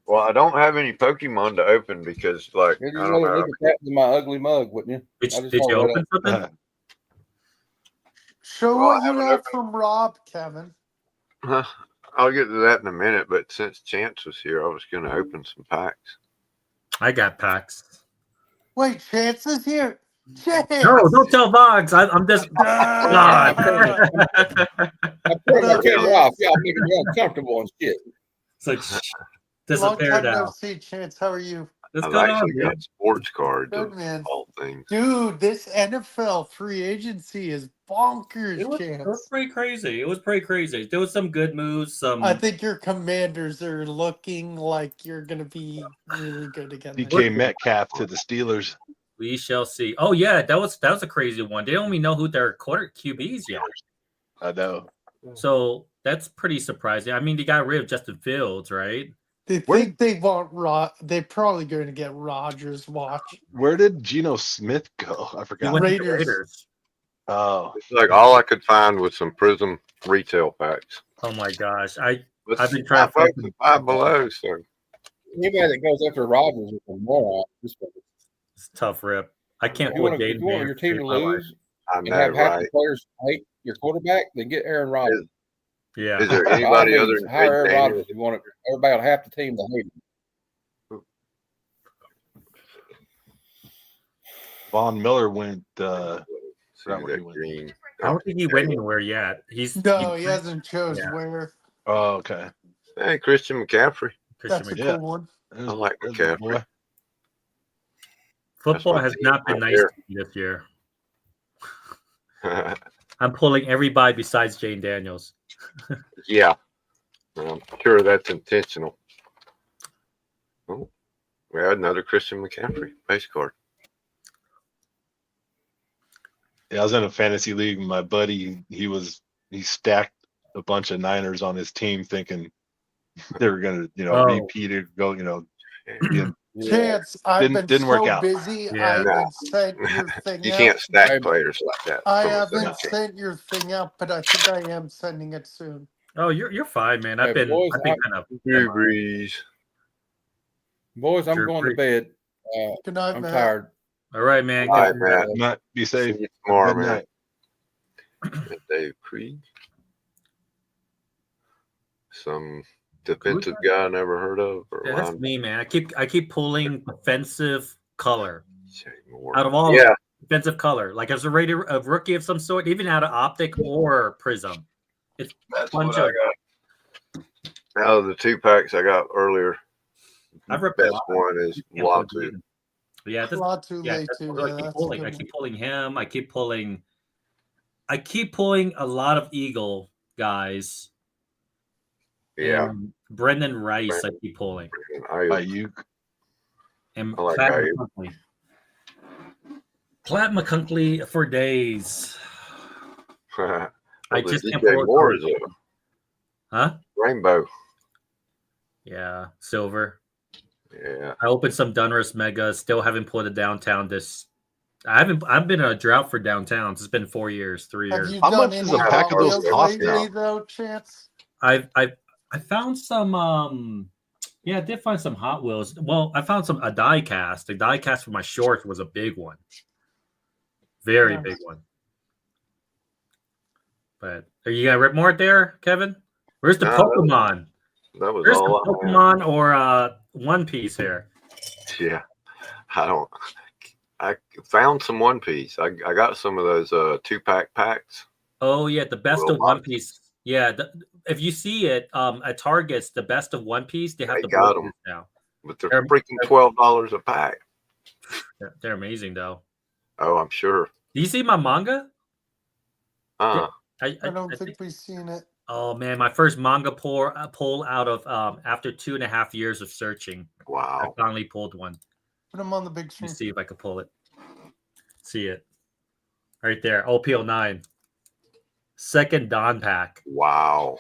Well, I don't have any Pokemon to open because, like, You'd I don't know. look at that in my ugly mug, wouldn't you? Did you open something? Show what you have from Rob, Kevin. I'll get to that in a minute, but since Chance was here, I was going to open some packs. I got packs. Wait, Chance is here. Chance. No, don't tell Vox. I'm just. God. I put my camera off. Yeah, I'm making you uncomfortable and shit. It's like Long disappear time now. no see, Chance. How are you? What's I've going on, actually dude? got sports cards Good, of man. all things. Dude, this NFL free agency is bonkers, It was Chance. pretty crazy. It was pretty crazy. There was some good moves. I think your Commanders are looking like you're going to be really good again. DK Metcalf to the Steelers. We shall see. Oh yeah, that was a crazy one. They don't even know who their quarter QBs yet. I know. So that's pretty surprising. I mean, they got rid of Justin Fields, right? They think they want they're probably going to get Rodgers. Watch. Where did Geno Smith go? I He forgot. went to the Raiders. Raiders. Oh, It's like all I could find was some Prism retail packs. Oh my gosh, I've But been trying to Five find and Five Below, so Anybody that goes after Rodgers is a moron. it's a tough rip. I can't You put want Jaden your team to lose? I and know, have half the right? players hate your quarterback, then get Aaron Rodgers. Yeah. Is there By all anybody other means, than hire Aaron Jaden Rodgers Daniels? if you want everybody on half the team to hate him. Von Miller went. See Forgot where he that went. green. I don't think he went anywhere yet. No, he hasn't chose Yeah. where. Oh, okay. Hey, Christian McCaffrey. That's a Yeah. cool one. I like There's a McCaffrey. boy. Football my has team not been right nice there. to me this year. I'm pulling everybody besides Jane Daniels. Yeah, I'm sure that's intentional. Oh, we had another Christian McCaffrey base card. Yeah, I was in a fantasy league. And my buddy, he stacked a bunch of Niners on his team, thinking they were gonna, Oh. repeat it, go, being, Chance, I've been didn't work so out. busy. Yeah. I No. haven't sent your thing You out. can't stack Hey, players like that. I from a haven't double team. sent your thing out, but I think I am sending it soon. Oh, you're fine, man. I've Hey, been boys, kind of Drew Brees. boys, I'm Drew going to Brees. bed. Good night, I'm Matt. tired. all right, man. All right, Matt. Matt, be See safe. you tomorrow, Good man. night. Dave Creed. Some defensive guy I never heard of. Or Yeah, that's me, man. I keep pulling defensive color Jay Moore. out of all Yeah, defensive color, like as a rookie of some sort, even out of optic or prism. It's that's bunch what I of- got. Out of the 2 packs I got earlier, I've the ripped a best lot. one is Can't pull Latu. it. Yeah, A that's, lot too yeah, late that's too. what Yeah, I keep that's pulling. a I good keep pulling him. I keep pulling a lot of Eagle guys. Yeah, And Brendan Rice, I keep pulling. Ayuk. And I like Platt Ayuk. McCunkley. Platt McCunkley for days. Well, I the just can't DJ pull it. Moore is a Huh? rainbow. Yeah, silver. Yeah, I opened some Dunruss Megas. Still haven't pulled a downtown. I've been in a drought for downtowns. It's been 4 years, 3 Have years. you How done much is any a pack of Hot those Wheels cost lately, now? though, Chance? I found some yeah, I did find some Hot Wheels. Well, I found a die cast. The die cast for my shorts was a big one. Very Nice. big one. But are you gonna rip more there, Kevin? Where's the No, Pokemon? that was Where's the all I had. Pokemon or One Piece here? Yeah, I found some One Piece. I got some of those 2-pack packs. Oh yeah, the best of Robots. One Piece. Yeah, if you see it at Targets, the best of One Piece, they have They the got board 'em. now. But they're They're- freaking $12 a pack. They're amazing though. Oh, I'm sure. Do you see my manga? Uh, I don't think we've seen it. Oh man, my first manga pull out of after 2.5 years of searching. I wow. finally pulled one. Put them on the big Let me screen. see if I can pull it. See it right there. OPO9. Second Dawn pack. Wow.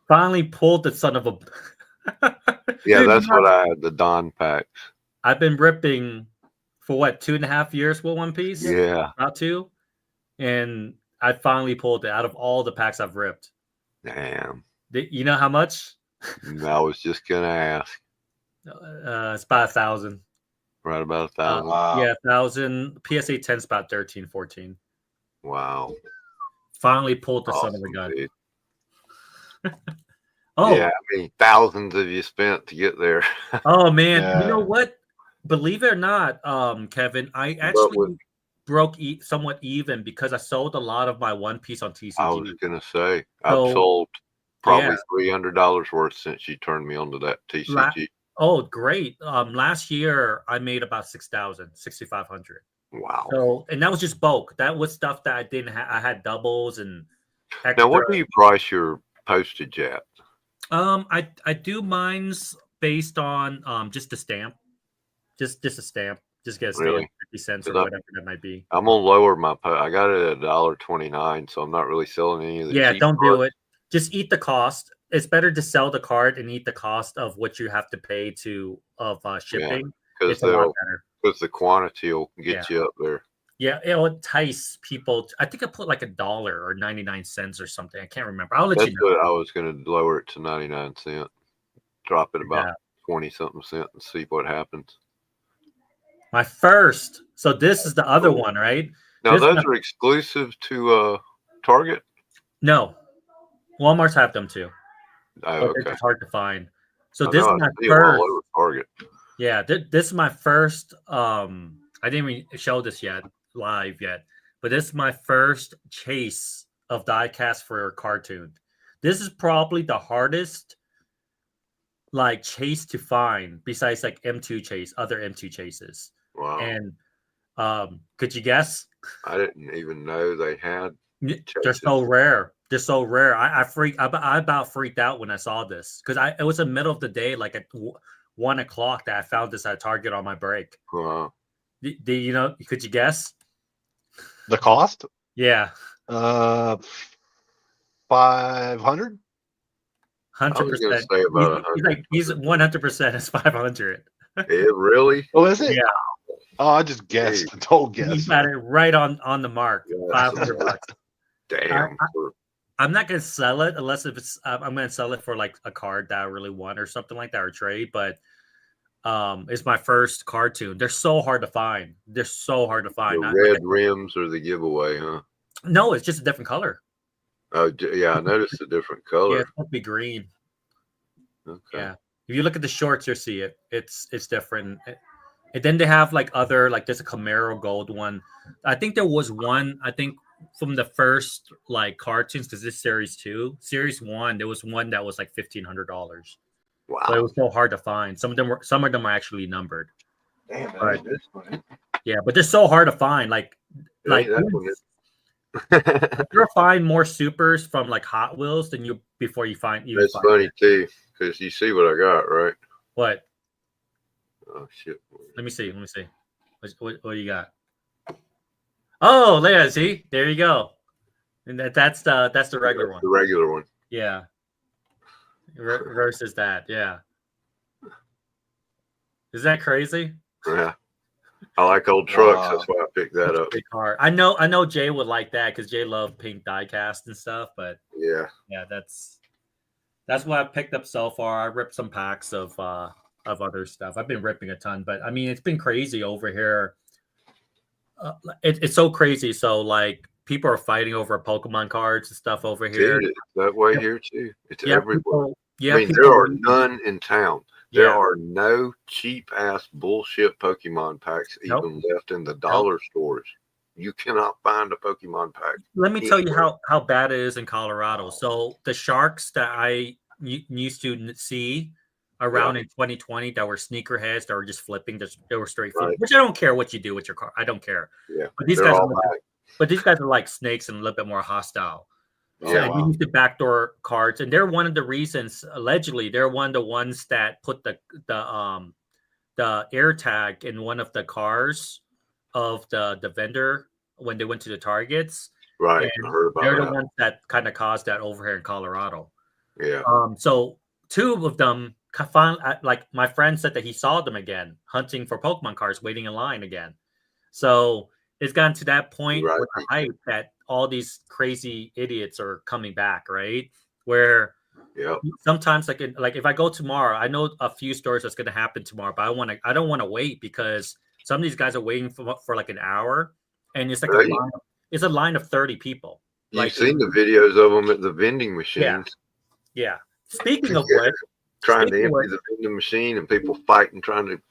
Finally pulled the son of a. Yeah, Dude, that's what I had, the Don packs. I've been ripping for what 2.5 years with One Piece. Yeah. About 2, and I finally pulled it out of all the packs I've ripped. Damn. You know how much? I was just gonna ask. It's about 1,000. Right about 1,000. Wow. Yeah, 1,000. PSA 10's about 13, 14. Wow. Finally pulled the son of Awesome, a gun. dude. Oh, Yeah, I mean, thousands have you spent to get there. oh man, Yeah. you know what? Believe it or not, Kevin, I actually broke somewhat even because I sold a lot of my One Piece on TCG. I was gonna say I've So, sold probably yeah. $300 worth since you turned me onto that TCG. Oh, great. Last year I made about 6,000, 6,500. Wow. So, and that was just bulk. That was stuff that I didn't have. I had doubles and extra. Now, what do you price your postage at? I do mine's based on just the stamp, just a stamp, just get a stamp, Really? 50 cents or 'Cause whatever that might be. I'm gonna lower my. I got it at $1.29, so I'm not really selling any of the. Yeah, cheap don't do cards. it. Just eat the cost. It's better to sell the card and eat the cost of what you have to pay of shipping. because It's a lot better. the quantity will get you up there. Yeah, it'll entice people. I think I put like $1 or 99 cents or something. I can't remember. I'll let That's you know. what I was going to lower it to 99 cents, drop it about Yeah. 20 something cent, and see what happens. My first. So this is the other Cool. one, right? Now This those one- are exclusive to Target. No, Walmart's have them too, Oh, but okay. it's hard to find. So I this know is I my see them all first. over Target. Yeah, this is my first. I didn't even show this yet live yet, but this is my first chase of diecast for a cartoon. This is probably the hardest like chase to find besides like M2 chase, other M2 chases. Wow. And could you guess? I didn't even know they had. They're so rare. They're so rare. I about freaked out when I saw this because it was the middle of the day, like at 1 o'clock, that I found this at Target on my break. Wow. Do you know? Could you guess? The cost? Yeah, 500. 100%. Say about He's 100% is 500. It really? Oh, is it? Yeah. Oh, I just guessed. A total guess. He's got it right on the mark. Yeah. $500. Damn. I'm not gonna sell it unless if it's. I'm gonna sell it for like a card that I really want or something like that, or trade. But it's my first cartoon. They're so hard to find. They're so hard to find. The Not red like rims are the giveaway, huh? no, it's just a different color. Oh, yeah, I noticed a different color. Yeah, it's supposed to be green. Okay. Yeah, if you look at the shorts, you'll see it. It's different. And then they have like other like there's a Camaro gold one. I think there was one. I think from the first like cartoons because this series 2, series 1, there was one that was like $1,500. Wow. But it was so hard to find. Some of them are actually numbered. Damn, Right. this one. Yeah, but they're so hard to find. Like That one is- you'll find more supers from like Hot Wheels than you before you find. That's funny too, because you see what I got, right? What? Oh shit! Let me see. What do you got? Oh, Leia, see, there you go. And that's the regular one. The regular one. Yeah. Versus that, yeah. Is that crazy? Yeah. I like old trucks. Wow. That's why I picked that up. Big car. I know Jay would like that because Jay loved pink diecast and stuff. But Yeah. that's what I've picked up so far. I ripped some packs of other stuff. I've been ripping a ton, but I mean it's been crazy over here. It's so crazy. So like people are fighting over Pokemon cards and stuff over here. Dude, it's that way here too. It's everywhere. I mean, there are none in town. There are no cheap ass bullshit Pokemon packs even left in the dollar stores. You cannot find a Pokemon pack. Let me tell you how bad it is in Colorado. So the sharks that I used to see around in 2020 that were sneakerheads that were just flipping, they were straight flipping, which I don't care what you do with your car. I don't care. Yeah, but these guys are like snakes and a little bit more hostile. So they use the backdoor cards, and they're one of the reasons. Allegedly, they're one of the ones that put the air tag in one of the cars of the vendor when they went to the Targets. Right, and I heard about they're that. the ones that kind of caused that over here in Colorado. Yeah. So 2 of them found, like my friend said that he saw them again hunting for Pokemon cards, waiting in line again. So it's gotten to that point with the hype that all these crazy idiots are coming back, right? Where sometimes like if I go tomorrow, I know a few stores that's going to happen tomorrow, but I don't want to wait because some of these guys are waiting for like an hour, and it's like a line of 30 people. You've seen the videos of them at the vending machines. Yeah. Speaking of which, trying to empty the vending machine and people fighting trying to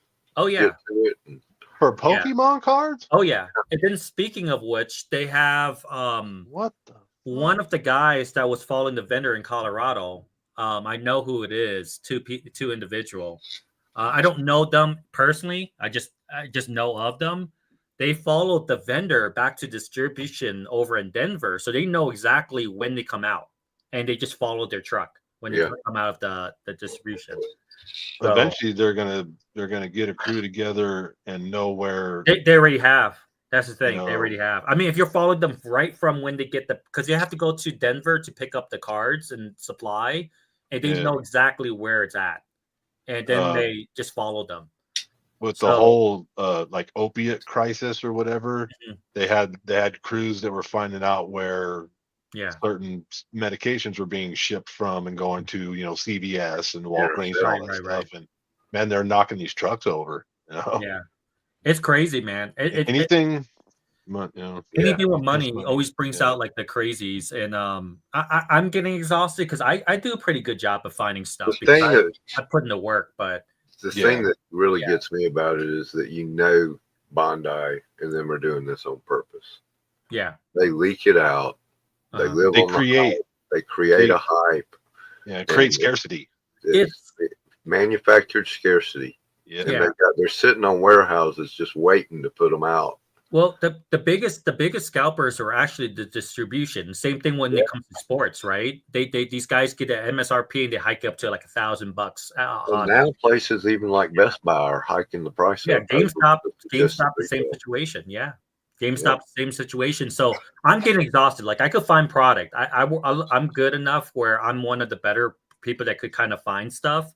get to it. For Pokemon cards? Oh yeah. And then speaking of which, they have what the one of the guys that was following the vendor in Colorado. I know who it is. Two individual. I don't know them personally. I just know of them. They followed the vendor back to distribution over in Denver, so they know exactly when they come out, and they just followed their truck when they come out of the distribution. So, eventually, they're gonna get a crew together and know where they already have. That's the thing. They already have. I mean, if you're following them right from when they get because you have to go to Denver to pick up the cards and supply, and they know exactly where it's at, and then they just follow them. With the whole like opiate crisis or whatever, they had crews that were finding out where certain medications were being shipped from and going to CVS and Walgreens and all that stuff. And man, they're knocking these trucks over. Yeah, it's crazy, man. Anything Anything with money money. always brings Yeah. out like the crazies, and I'm getting exhausted because I do a pretty good job of finding stuff The because thing that I put in the work, but the Yeah. thing that really Yeah. gets me about it is that Bondi and them are doing this on purpose. yeah, They leak it out. They Uh-huh. live They on the create. hype. They create a hype. Yeah, create And scarcity. It's manufactured scarcity. Yeah. And Yeah. they're sitting on warehouses just waiting to put them out. Well, the biggest scalpers are actually the distribution. Same thing when it comes to sports, right? They these guys get an MSRP and they hike up to like $1,000. And now places even like Best Buy are hiking the price Yeah, up. GameStop, Just the same retail. situation. Yeah, GameStop, same situation. So I'm getting exhausted. Like I could find product. I'm good enough where I'm one of the better people that could kind of find stuff.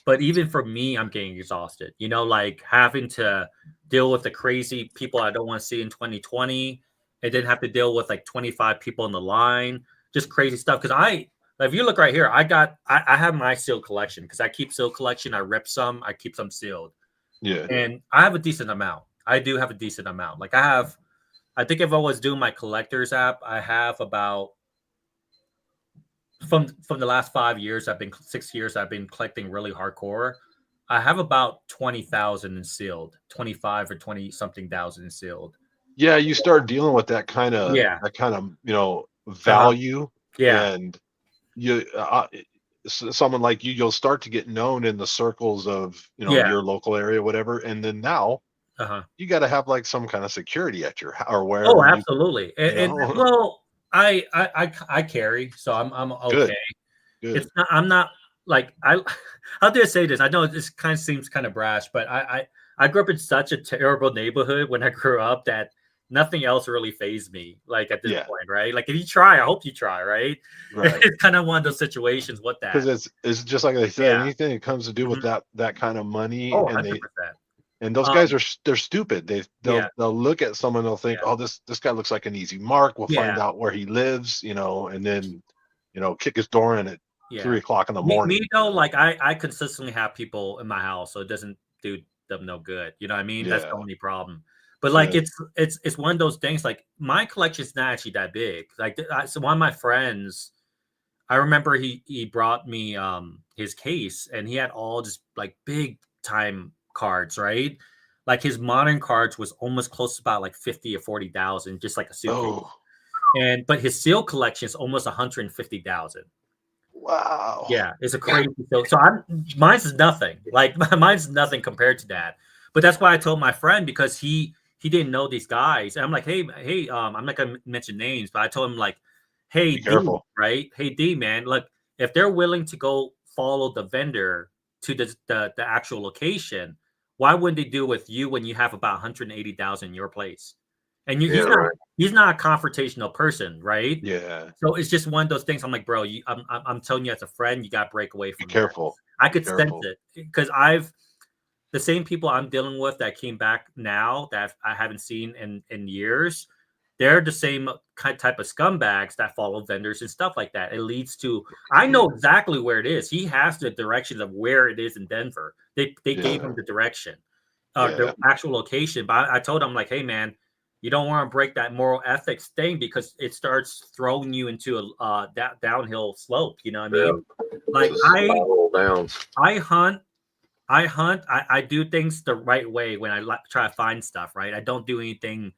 But even for me, I'm getting exhausted. You know, like having to deal with the crazy people I don't want to see in 2020, and then have to deal with like 25 people in the line, just crazy stuff. Because if you look right here, I have my sealed collection because I keep sealed collection. I rip some, I keep some sealed. Yeah. And I have a decent amount. I do have a decent amount. Like I think if I was doing my collectors app, I have about from the last 5 years, 6 years, I've been collecting really hardcore. I have about 20,000 in sealed, 25 or 20 something thousand in sealed. Yeah, you start dealing with that kind of value, Yeah. and you someone like you'll start to get known in the circles of your local area, whatever, and then now you got to have like some kind of security at your house or wherever. Oh, absolutely. Well, I carry, so I'm okay. Good. It's not. I'm not like how do I say this? I know this kind of seems kind of brash, but I grew up in such a terrible neighborhood when I grew up that nothing else really fazed me. Like at this point, right? Like if you try, I hope you try, right? Right. It's kind of one of those situations with that because it's just like they said, anything that comes to do with that kind of money, Oh, and 100%. And those guys they're stupid. They'll look at someone, they'll think, oh, this guy looks like an easy mark. We'll find out where he lives, and then kick his door in at 3 o'clock in the morning. Me though, like I consistently have people in my house, so it doesn't do them no good. You know what I mean? That's the only problem. But like it's one of those things. Like my collection is not actually that big. Like so one of my friends, I remember he brought me his case, and he had all just like big time cards, right? Like his modern cards was almost close to about like 50 or 40,000, just like a suitcase. But his seal collection is almost 150,000. Wow. Yeah, it's a crazy. So mine's is nothing. Like mine's nothing compared to that. But that's why I told my friend, because he didn't know these guys. And I'm like, hey, I'm not gonna mention names, but I told him like, hey, D, right? Hey, D, man, look, if they're willing to go follow the vendor to the actual location, why wouldn't they do it with you when you have about 180,000 in your place? And he's not a confrontational person, right? Yeah. So it's just one of those things. I'm like, bro, I'm telling you as a friend, you got to break away from. Be careful. I could sense it because the same people I'm dealing with that came back now that I haven't seen in years. They're the same type of scumbags that follow vendors and stuff like that. It leads to, I know exactly where it is. He has the directions of where it is in Denver. They gave him the direction, the actual location. But I told him, like, hey, man, you don't want to break that moral ethics thing because it starts throwing you into a downhill slope. You know what I mean? Like I hunt. I do things the right way when I try to find stuff, right? I don't do anything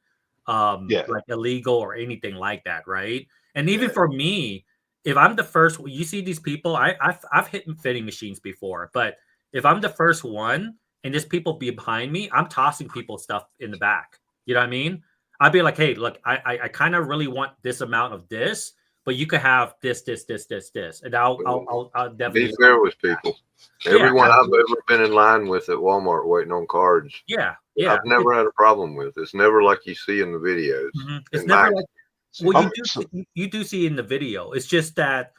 like illegal or anything like that, right? And even for me, if I'm the first, you see these people, I've hit fitting machines before, but if I'm the first one and there's people behind me, I'm tossing people stuff in the back. You know what I mean? I'd be like, hey, look, I kind of really want this amount of this, but you could have this, and I'll definitely be fair with people. Everyone I've ever been in line with at Walmart waiting on cards. Yeah. I've never had a problem with. It's never like you see in the videos. It's never like, well, you do see in the video. It's just that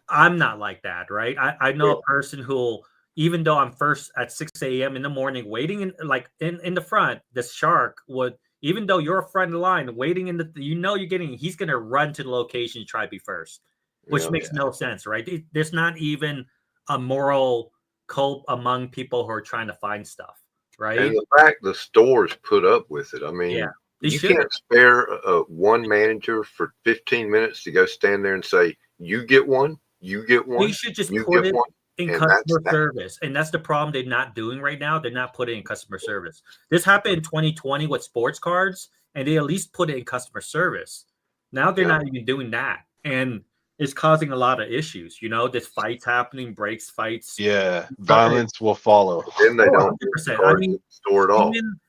I'm not like that, right? I know a person who'll, even though I'm first at 6 a.m. in the morning waiting in the front, the shark would, even though you're a front of the line waiting in he's going to run to the location and try to be first, which makes no sense, right? There's not even a moral code among people who are trying to find stuff, right? And the fact the stores put up with it. I mean, They You should. can't spare one manager for 15 minutes to go stand there and say, "You get one, you get one, They should just you put get it one," in and that's customer that. service. And that's the problem they're not doing right now. They're not putting in customer service. This happened in 2020 with sports cards, and they at least put it in customer service. Now they're Yeah. not even doing that. And it's causing a lot of issues. You know, there's fights happening, breaks, fights. Yeah, violence will follow. Then they Oh, don't do 100%. I cards mean, in the store at all. even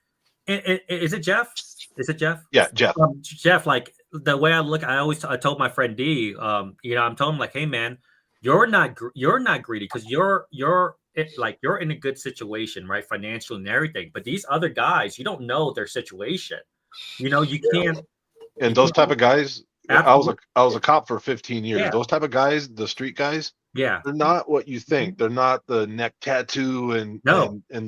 is it Jeff? Is it Jeff? Yeah, Jeff. Jeff, like the way I look, I told my friend D, you know, I'm telling him like, hey man, you're not greedy because you're you're in a good situation, right, financially and everything. But these other guys, you don't know their situation. You know, you can't. And those type of guys, I was a cop for 15 years. Yeah. Those type of guys, the street guys, Yeah. they're not what you think. They're not the neck tattoo and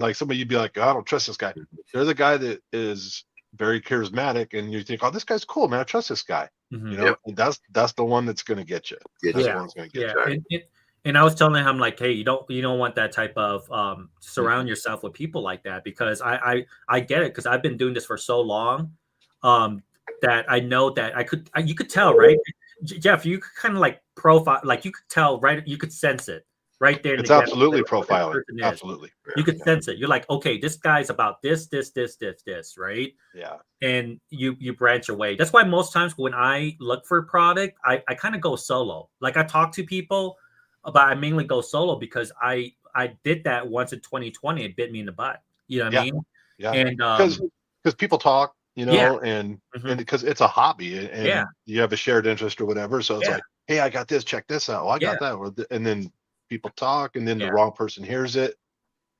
like somebody you'd be like, I don't trust this guy. They're the guy that is very charismatic, and you think, oh, this guy's cool, man. I trust this guy. Mhm. You know, and that's the one that's going to get you. That's the one that's going to get you. And I was telling him like, hey, you don't want that type of surround yourself with people like that, because I get it, because I've been doing this for so long that I know that you could tell, right, Jeff, you could kind of like profile, like you could tell, right, you could sense it right there. It's absolutely profiling. Absolutely, you could sense it. You're like, okay, this guy's about this, right? Yeah. And you branch away. That's why most times when I look for a product, I kind of go solo. Like I talk to people, but I mainly go solo because I did that once in 2020. It bit me in the butt. You know what I mean? Yeah. And because people talk, you know, Yeah. and because it's a hobby, and you have a shared interest or whatever. So it's like, hey, I got this. Check this out. Oh, I got that. And then people talk, and then the wrong person hears it.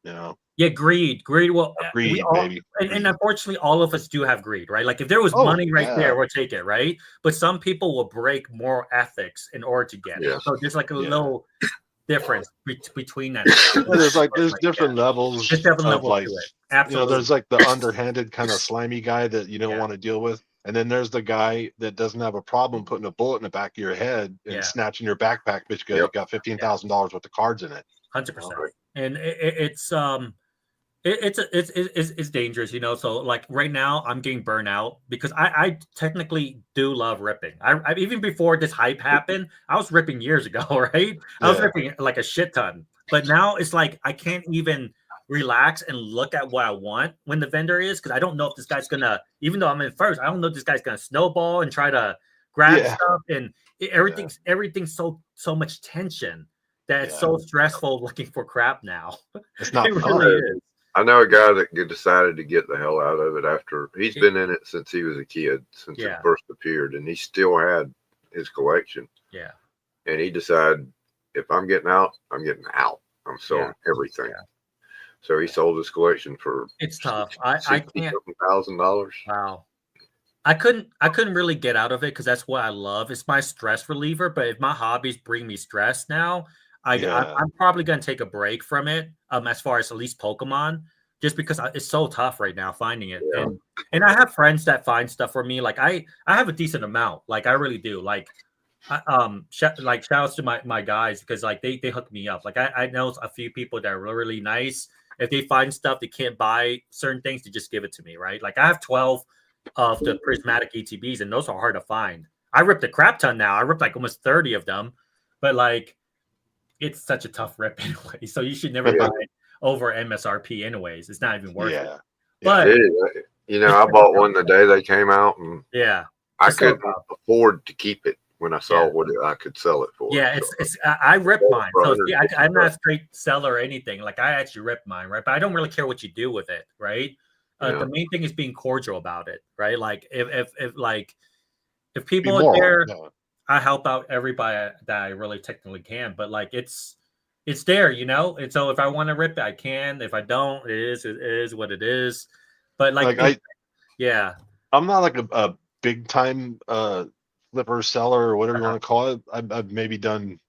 You know. Yeah, greed. Well, greed, baby. And unfortunately, all of us do have greed, right? Like if there was money right there, we'll take it, right? But some people will break moral ethics in order to get it. So there's like a little difference between that. There's different levels. There's different of levels like, to it. Absolutely. You know, there's like the underhanded kind of slimy guy that you don't want to deal with. And then there's the guy that doesn't have a problem putting a bullet in the back of your head and snatching your backpack because you got $15,000 worth of cards in it. 100%. And it's dangerous, you know. So like right now, I'm getting burnt out because I technically do love ripping. I even before this hype happened, I was ripping years ago, right? I was ripping like a shit ton. But now it's like I can't even relax and look at what I want when the vendor is, because I don't know if this guy's gonna, even though I'm in first, I don't know if this guy's gonna snowball and try to grab stuff, and everything's so much tension that it's so stressful looking for crap now. It's not it fun. really is. I know a guy that decided to get the hell out of it after he's been in it since he was a kid, since it first appeared, and he still had his collection. Yeah. And he decided, if I'm getting out, I'm getting out. I'm selling everything. Yeah. So he sold his collection for it's tough. I can't $1,000. Wow. I couldn't really get out of it because that's what I love. It's my stress reliever. But if my hobbies bring me stress now, I'm probably gonna take a break from it. As far as at least Pokemon, just because it's so tough right now finding it. Yeah. And I have friends that find stuff for me. Like I have a decent amount. Like I really do. Like shout outs to my guys, because like they hook me up. Like I know a few people that are really nice. If they find stuff they can't buy certain things, they just give it to me, right? Like I have 12 of the prismatic ETBs, and those are hard to find. I ripped a crap ton now. I ripped like almost 30 of them, but like it's such a tough rip anyway. So you should never buy it over MSRP anyways. It's not even worth it. But you know, I bought one the day they came out, and I couldn't afford to keep it when I saw what I could sell it for. Yeah, I rip mine. So see, I'm not a straight seller or anything. Like I actually rip mine, right? But I don't really care what you do with it, right? The main thing is being cordial about it, right? Like if people are there, I help out everybody that I really technically can. But like it's there, you know. And so if I want to rip it, I can. If I don't, it is what it is. But like I'm not like a big time flipper seller or whatever you want to call it. I've maybe done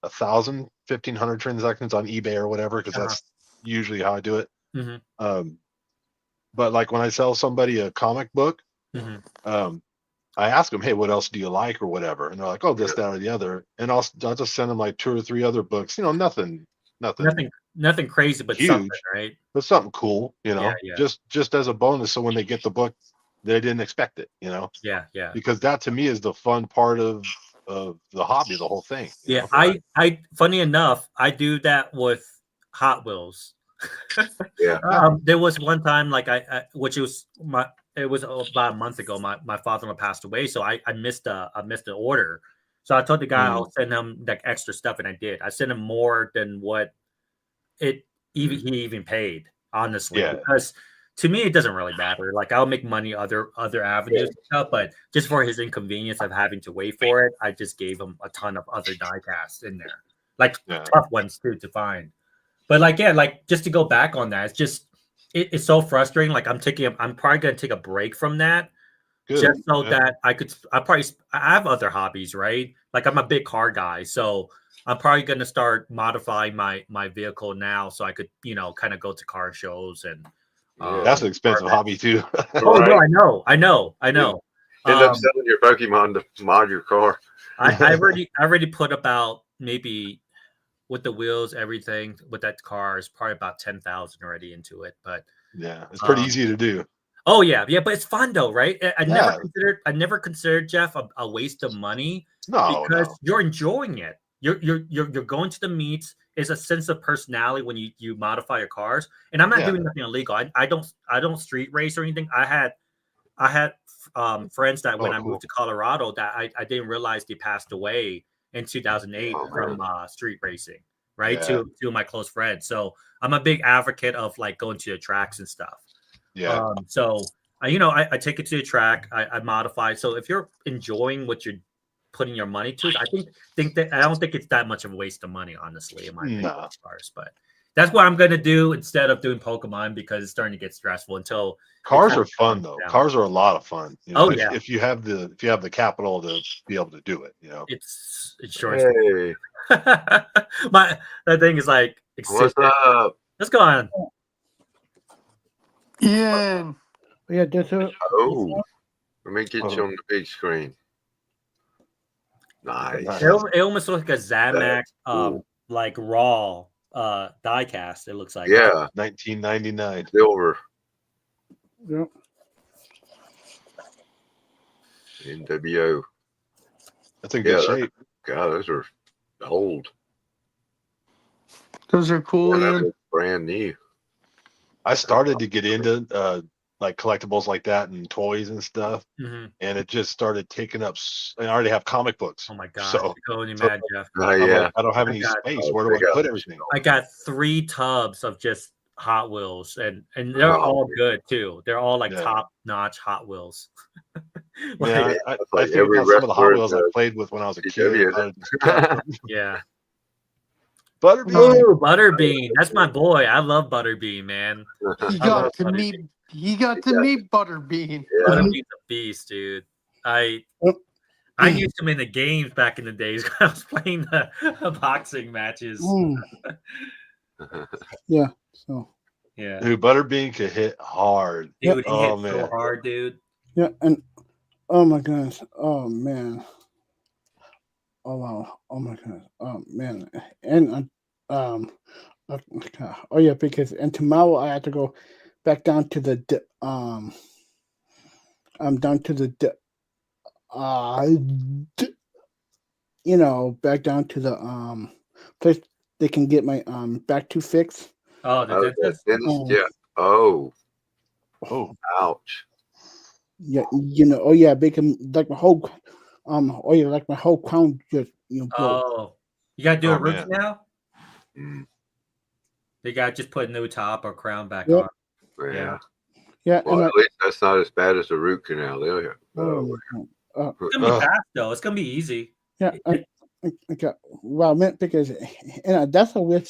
1,000, 1,500 transactions on eBay or whatever, because that's usually how I do it. But like when I sell somebody a comic book, I ask them, hey, what else do you like or whatever? And they're like, oh, this, that, or the other. And I'll just send them like 2 or 3 other books, you know, nothing crazy, but huge, something, right? But something cool, you know, just as a bonus. So when they get the book they didn't expect it, you know, Yeah, yeah. because that to me is the fun part of the hobby, the whole thing. you Yeah, know? I funny enough, I do that with Hot Wheels. Yeah. There was one time like which was it was about a month ago. My father-in-law passed away, so I missed the order. So I told the guy I'll send him like extra stuff, and I did. I sent him more than what it even he even paid, honestly, Yeah. because to me it doesn't really matter. Like I'll make money other avenues and stuff, but just for his inconvenience of having to wait for it, I just gave him a ton of other die casts in there, like tough ones too to find. But like yeah, like just to go back on that, it's just it's so frustrating. Like I'm probably gonna take a break from that Good. just so that I have other hobbies, right? Like I'm a big car guy, so I'm probably gonna start modifying my vehicle now so I could kind of go to car shows and That's an expensive hobby too. Oh no, I know. End up selling your Pokemon to mod your car. I already put about maybe with the wheels, everything with that car is probably about 10,000 already into it. But yeah, it's pretty easy to do. Oh yeah, but it's fun though, right? I never considered Jeff a waste of money because you're enjoying it. You're going to the meets. It's a sense of personality when you modify your cars. And I'm not doing nothing illegal. I don't street race or anything. I had friends that when I moved to Colorado that I didn't realize they passed away in 2008 from street racing, right? Yeah. Two of my close friends. So I'm a big advocate of like going to the tracks and stuff. Yeah. So I take it to the track. I modify. So if you're enjoying what you're putting your money to, I don't think it's that much of a waste of money, honestly, in my opinion. Cars, but that's what I'm gonna do instead of doing Pokemon because it's starting to get stressful. Until cars are fun though. Cars are a lot of fun. You know, if you have the capital to be able to do it, you know. It's sure. Hey. That thing is like. What's up? Let's go on. Ian. Yeah, that's a. Oh, let me get you on the big screen. Nice. It almost looks like a Zamac, like raw die cast. It looks like 1999 silver. Yep. NWO. That's in good shape. God, those are old. Those are cool. Ian. Brand new. I started to get into like collectibles like that and toys and stuff, and it just started taking up. I already have comic books. Oh my god! So, mad, Jeff. Yeah. I don't have any space. Where do I put everything? I got 3 tubs of just Hot Wheels, and they're all good too. They're all like top notch Hot Wheels. I think about some of the Hot Wheels I played with when I was a kid. Yeah. Butterbean. Oh, Butterbean. That's my boy. I love Butterbean, man. He got to meet Butterbean. Yeah. Butterbean's a beast, dude. I used him in the games back in the days when I was playing the boxing matches. Yeah. So. Yeah. Dude, Butterbean could hit hard. Dude, he hit so hard, dude. Yeah, and oh my goodness. Oh man. Oh wow. Oh my goodness. Oh man. And oh yeah, because and tomorrow I have to go back down to the down to the back down to the place they can get my back to fix. Oh, the dentist? Yeah. Oh. Ouch. Yeah, oh yeah, because like my whole like my whole crown just broke. Oh, you gotta do a root canal? They gotta just put a new top or crown back on. Yeah. Yeah. Well, at least that's not as bad as a root canal. It's gonna be fast though. It's gonna be easy. Yeah. Okay. Well, because that's a weird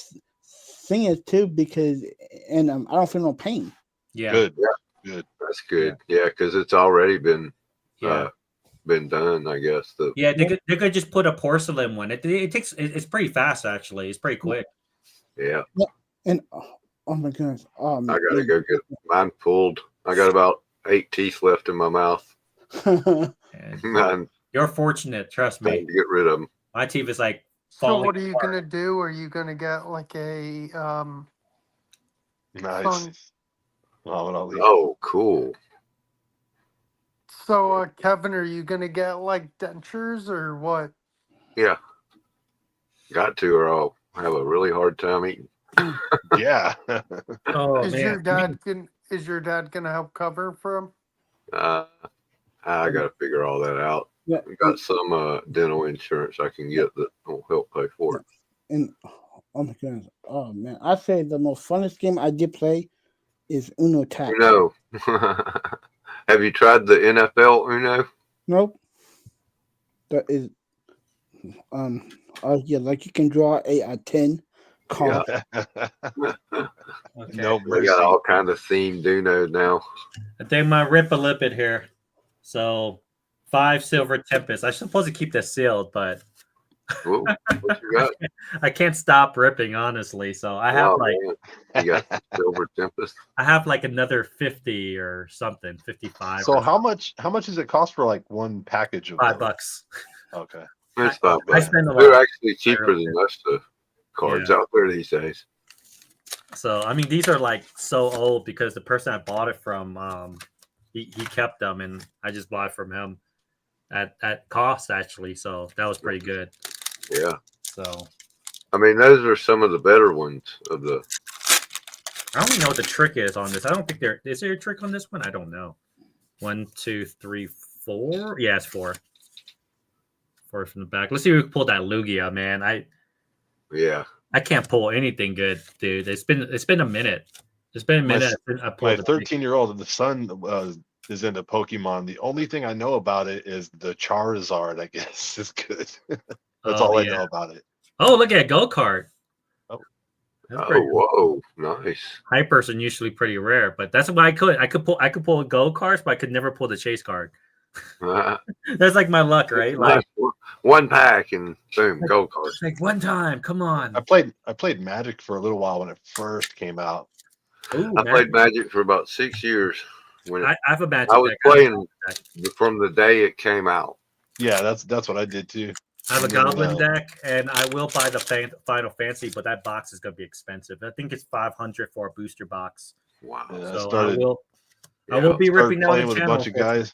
thing is too because I don't feel no pain. Yeah. Good. Good. That's good. Yeah, because it's already been done, I guess. They could just put a porcelain one. It takes. It's pretty fast actually. It's pretty quick. Yeah. And oh my goodness. Oh, I gotta go get mine pulled. I got about 8 teeth left in my mouth. You're fortunate, trust me. To get rid of them. My teeth is like falling. So what are you gonna do? Are you gonna get like a nice? Oh, cool. So, Kevin, are you gonna get like dentures or what? Yeah, got to, or I'll have a really hard time eating. Yeah. Oh Is man, your dad gonna help cover for him? I got to figure all that out. Yeah, I got some dental insurance I can get that will help pay for it. and oh my goodness, oh man, I say the most funnest game I did play is Uno Tap. Uno. Have you tried the NFL Uno? Nope. That is yeah, like you can draw a 10 card. okay. No They mercy. got all kind of themed Uno now. I think my rip a little bit here. So 5 silver tempest. I'm supposed to keep this sealed, but Whoa, what you got? I can't stop ripping, honestly. So I have Wow, like man. You got Silver Tempest. I have like another 50 or something, 55. So or how much does it cost for like one package of $5. those? Okay. It's I $5. spend a lot. They're actually cheaper than most of the cards Yeah. out there these days. So I mean, these are like so old because the person I bought it from, he kept them, and I just bought it from him at cost actually. So that was pretty good. Yeah. So I mean, those are some of the better ones of the. I don't even know what the trick is on this. I don't think is there a trick on this one. I don't know. 1, 2, 3, 4. Yeah, it's 4. 4 from the back. Let's see if we can pull that Lugia, man. Yeah. I can't pull anything good, dude. It's been a minute. It's been a minute. since I My pulled it. 13-year-old, the son is into Pokemon. The only thing I know about it is the Charizard, I guess, is good. That's all I know about it. Oh, look at Go Kart. Oh. That's Oh, pretty cool. whoa, nice. Hypers are usually pretty rare, but that's what I could pull Go Karts, but I could never pull the chase card. That's like my luck, right? Like one pack and boom, Gold Card. like one time. Come on. I played Magic for a little while when it first came out. Ooh, I played Magic for about 6 years. When I have a Magic I was deck. playing from the day it came out. Yeah, that's what I did too. I have a And then, Goblin deck, and I will buy the Final Fantasy, but that box is going to be expensive. I think it's 500 for a booster box. Wow. Yeah, So I I will be started ripping down playing the with a channel. bunch of guys,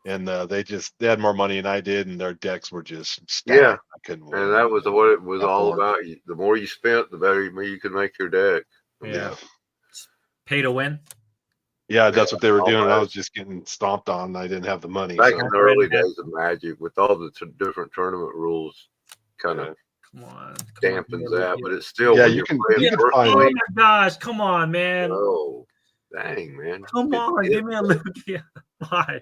and they had more money than I did, and their decks were just stacked. Yeah. I couldn't win. And that was what it was Got all bored. about. The more you spent, the better you could make your deck. Yeah. Pay to win. Yeah, that's what they were doing. I almost. was just getting stomped on. I didn't have the money. Back so- in the early days of Magic, with all the different tournament rules, kind of Come on. dampens that. But it's still Yeah, when you you're can- playing you can personally, Oh my gosh! Come on, man. Oh, dang, man! Come on, give me a Lugia. Why?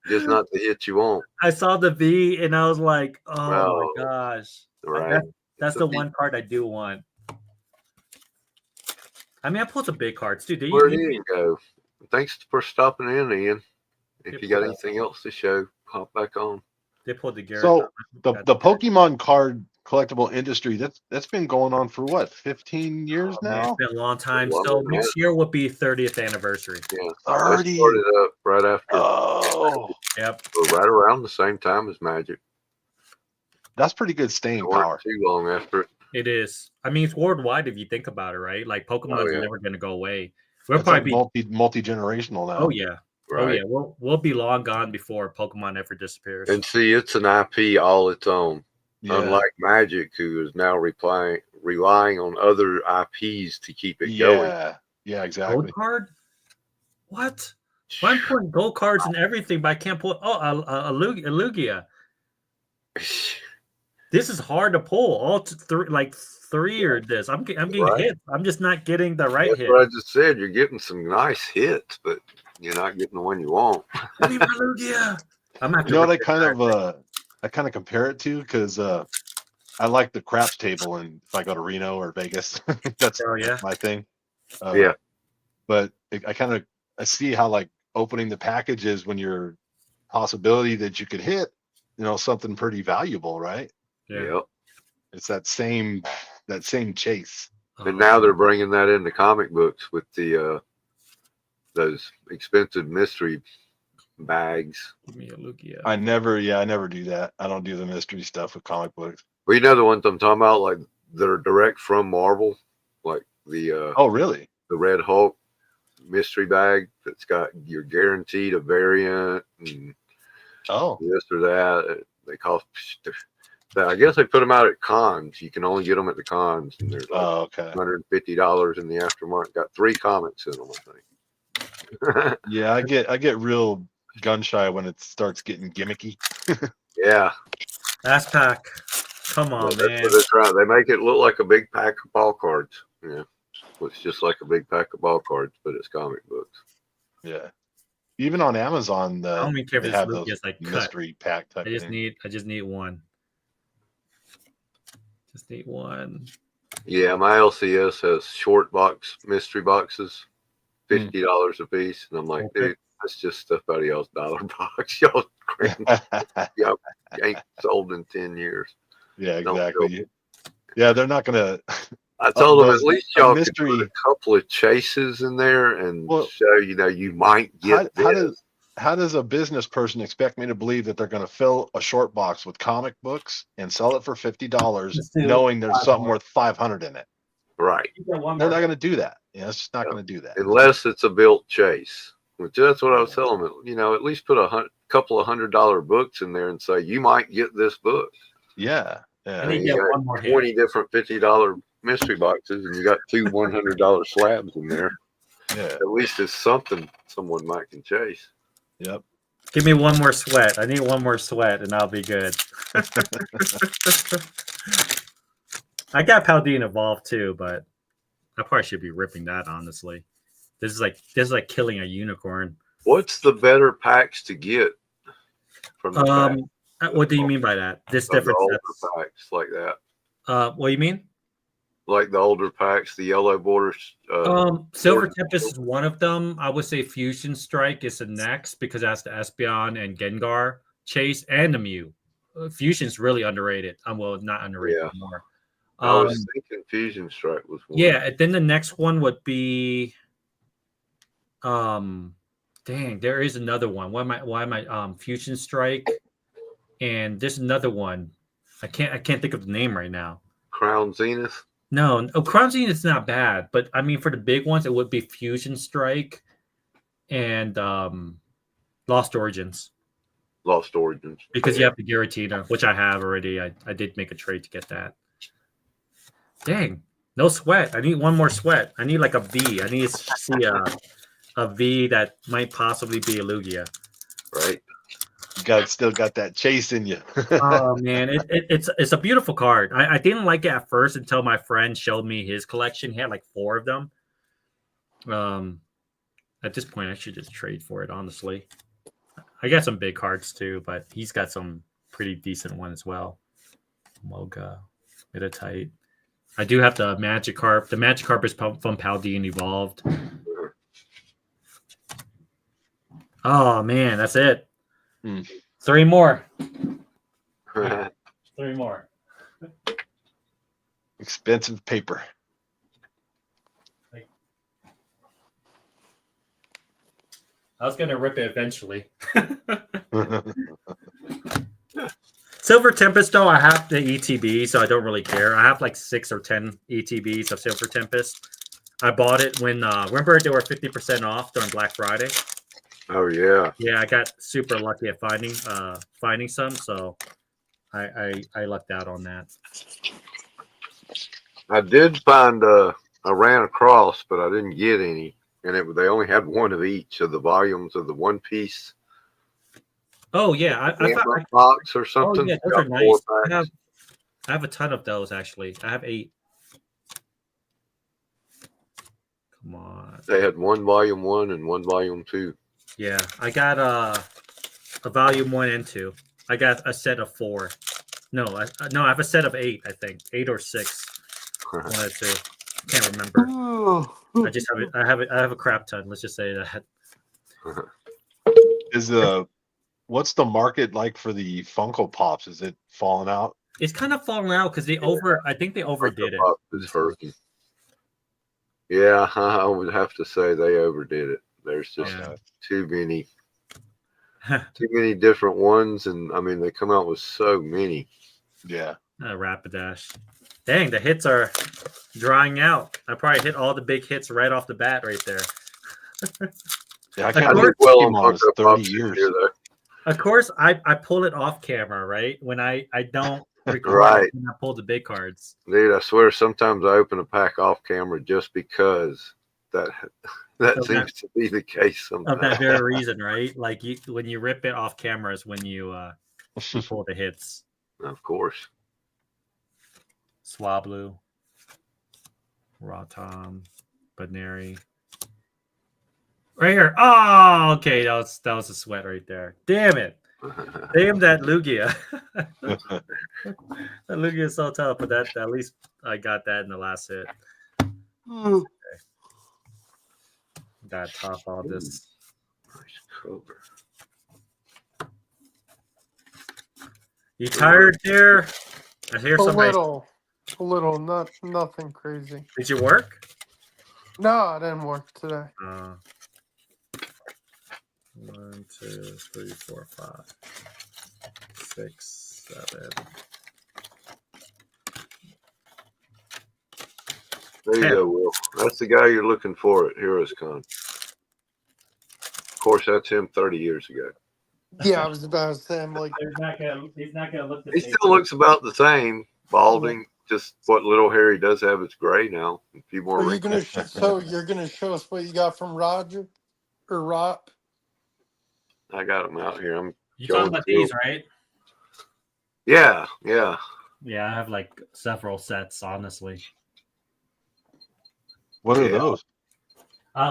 Just not the hit you want. I saw the V and I was like, oh Well, my gosh. Right. That's It's the a V. one card I do want. I mean, I pulled some big cards too. Where did you go? Thanks for stopping in, Ian. If you got anything else to show, pop back on. They pulled the Garrett. So the Pokemon card collectible industry that's been going on for what, 15 years Man, now? it's been a long time. Well, So man. next year will be 30th anniversary. Yeah, I 30. started up right after, Oh, Yep. right around the same time as Magic. that's pretty good staying It weren't power. too long after it. It is. I mean, it's worldwide if you think about it, right? Like Pokemon's yeah. never going to go away. We'll It's probably like be. multi-generational now. Oh yeah. Right. Oh yeah. We'll be long gone before Pokemon ever disappears. And see, it's an IP all its own. Yeah. Unlike Magic, who is now relying on other IPs to keep it going. Yeah, exactly. Gold card? What? Well, I'm putting gold cards and everything, but I can't pull. Oh, a Lugia. This is hard to pull. All three or this. I'm getting Right. hit. I'm just not getting the right That's hit. what I just said. You're getting some nice hits, but you're not getting the one you want. Give me my Lugia. I'm gonna have to You know what rip I kind of compare it to, because I like the craps table, and if I go to Reno or Vegas, that's Oh, yeah. my thing. Yeah. But I see how like opening the packages when you're possibility that you could hit, something pretty valuable, right? Yeah. Yep. It's that same chase. And now they're bringing that into comic books with the those expensive mystery bags. Give me a Lugia. I never do that. I don't do the mystery stuff with comic books. Well, you know the ones I'm talking about, like that are direct from Marvel, like the Oh, really? the Red Hulk, mystery bag that's got you're guaranteed a variant and Oh, this or that. They cost. I guess they put them out at cons. You can only get them at the cons, and they're like oh, okay. $150 in the aftermarket. Got 3 comics in them, I think. Yeah, I get real gun shy when it starts getting gimmicky. Yeah, Last pack. Come yeah, on, that's man. what they're trying. They make it look like a big pack of ball cards. Yeah, it's just like a big pack of ball cards, but it's comic books. Yeah. Even on Amazon, I don't even care if they this have movie those is like cut. mystery pack type I just thing. need one. Just need one. Yeah, my LCS has short box mystery boxes, $50 a piece, and I'm like, Okay. dude, that's just stuff out of y'all's dollar box. Y'all crazy. Y'all ain't sold in 10 years. Yeah, Don't exactly. Yeah, they're not gonna. I told them those- at least a y'all mystery- could put a couple of chases in there and Well, show you might get How does a business person expect me to believe that they're going to fill a short box with comic books and sell it for $50, knowing there's something worth 500 in it? right. They're not going to do that. Yeah, it's just not going to do that. Unless it's a built chase. Which that's what I was telling them. At least put a couple of $100 books in there and say you might get this book. Yeah, I yeah. need to You get got one more hit. 20 different $50 mystery boxes, and you got 2 $100 slabs in there. Yeah. At least it's something someone might can chase. Yep. Give me one more sweat. I need one more sweat, and I'll be good. I got Paldean Evolved too, but I probably should be ripping that. Honestly, this is like killing a unicorn. What's the better packs to get from the pack? What do you mean by that? This Of the different older sets. packs like that? What do you mean? Like the older packs, the yellow borders. Silver Tempest is one of them. I would say Fusion Strike is the next because it has the Espeon and Gengar chase and the Mew. Fusion's really underrated. Well, not underrated anymore. I was thinking Fusion Strike was one. Yeah, and then the next one would be dang, there is another one. Why am I Fusion Strike? And there's another one. I can't think of the name right now. Crown Zenith. No, Crown Zenith is not bad, but I mean for the big ones, it would be Fusion Strike and Lost Origins. Lost Origins. Because you have the Giratina, which I have already. I did make a trade to get that. Dang, no sweat. I need one more sweat. I need like a V. I need to see a V that might possibly be a Lugia. Right. You still got that chase in you. Oh man, it's a beautiful card. I didn't like it at first until my friend showed me his collection. He had like 4 of them. At this point, I should just trade for it. Honestly, I got some big cards too, but he's got some pretty decent one as well. Moga, Meditite. I do have the Magikarp. The Magikarp is from Paldean Evolved. Oh man, that's it. 3 more. 3 more. Expensive paper. I was gonna rip it eventually. Silver Tempest, though, I have the ETB, so I don't really care. I have like 6 or 10 ETBs of Silver Tempest. I bought it when remember they were 50% off during Black Friday. Oh yeah. Yeah, I got super lucky at finding some, so I lucked out on that. I did find I ran across, but I didn't get any, and they only had one of each of the volumes of the One Piece. Oh yeah, I found box or something. Oh yeah, those are nice. I have a ton of those actually. I have 8. Come on. They had one volume 1 and one volume 2. Yeah, I got a volume 1 and 2. I got a set of 4. No, I have a set of 8. I think 8 or 6. One or 2. Can't remember. I just have it. I have a crap ton. Let's just say that. What's the market like for the Funko Pops? Is it falling out? It's kind of falling out because I think they overdid it. Yeah, I would have to say they overdid it. There's just too many different ones, and I mean they come out with so many. Yeah. Rapidash. Dang, the hits are drying out. I probably hit all the big hits right off the bat right there. Yeah, I Of can't course- believe well him on on his Funko 30 Pops years. here, though. Of course, I pull it off camera, right? When I don't record Right. it, when I pull the big cards. Dude, I swear sometimes I open a pack off camera just because that Of seems to be the case Of that sometimes. very reason, right? Like when you rip it off camera is when you pull the hits. Of course. Swablu, Rotom, Baneri. Right here. Oh, okay. That was a sweat right there. Damn it. Damn that Lugia. That Lugia is so tough, but that at least I got that in the last hit. Mm. Gotta top all this. Nice cover. You tired there? I hear A somebody. little, nothing crazy. Did you work? No, I didn't work today. 1, 2, 3, 4, 5, 6, 7. There you go, Will. That's the guy you're looking for at Heroes Con. Of course, that's him 30 years ago. Yeah, I was about to say, I'm like, He's not gonna look the He same. still looks about the same, balding. Just what little hair he does have is gray now. A few more are you wrinkles. gonna? So you're gonna show us what you got from Roger or Rob? I got him out here. I'm You going talking about through. these, right? Yeah. Yeah, I have like several sets, honestly. What are Yeah. those?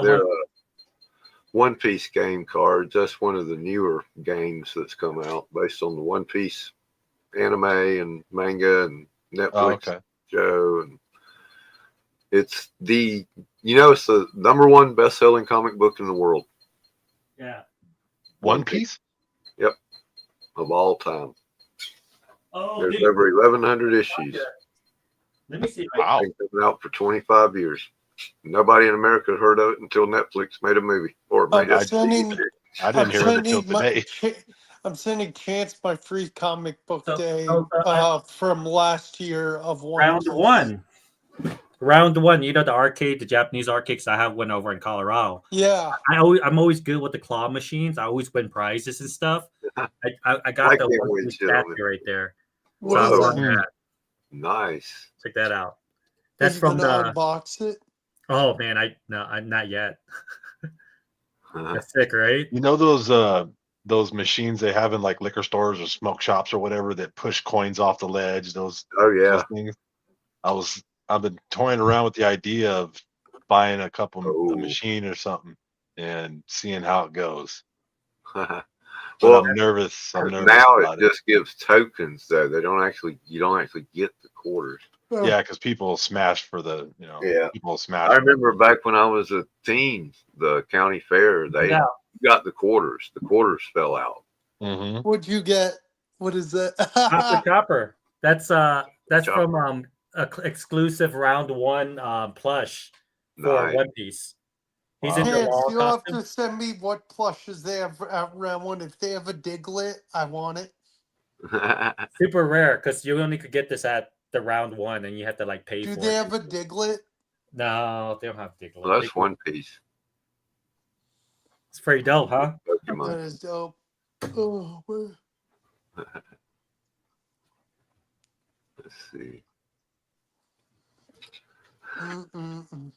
They're One Piece game cards. That's one of the newer games that's come out based on the One Piece anime and manga and Netflix Oh, okay. show. And it's the #1 best-selling comic book in the world Yeah. One Piece? of all time. Oh, There's dude. over 1,100 issues. Let me see. Wow. It's been out for 25 years. Nobody in America had heard of it until Netflix made a movie or made a I sending- TV series. I didn't hear it until today. I'm sending Chance my free comic book So- day so, from last year of Round Piece. one. Round one. You know the arcade, the Japanese arcades. I have one over in Colorado. Yeah, I'm always good with the claw machines. I always win prizes and stuff. I got I the can't one win piece shit on statue it. right there. what So I is won that? that. Nice. Check that out. Are That's you from gonna the. unbox it? Oh man, I'm not yet. That's sick, right? You know those machines they have in like liquor stores or smoke shops or whatever that push coins off the ledge, those Oh yeah. those things. I've been toying around with the idea of buying a machine or something and seeing how it goes. But Well, I'm nervous. I'm nervous now about it just gives tokens though. You don't actually get the quarters. Yeah, because people smash for the Yeah. people smash. I remember back when I was a teen, the county fair, they got the quarters. The quarters fell out. Mm-hmm. What'd you get? What is that? Chopper. That's Chopper. from exclusive round one plush for Nice. One Piece. He's Wow. in the Chance, wall you'll have costume. to send me what plushes they have at round one. If they have a Diglett, I want it. Super rare because you only could get this at the round one, and you have to like pay Do for they it. have a Diglett? No, they don't have Diglett. Well, that's One Piece. It's pretty dope, huh? That Pokemon. is dope. Oh, man. Let's see. Mm-mm-mm.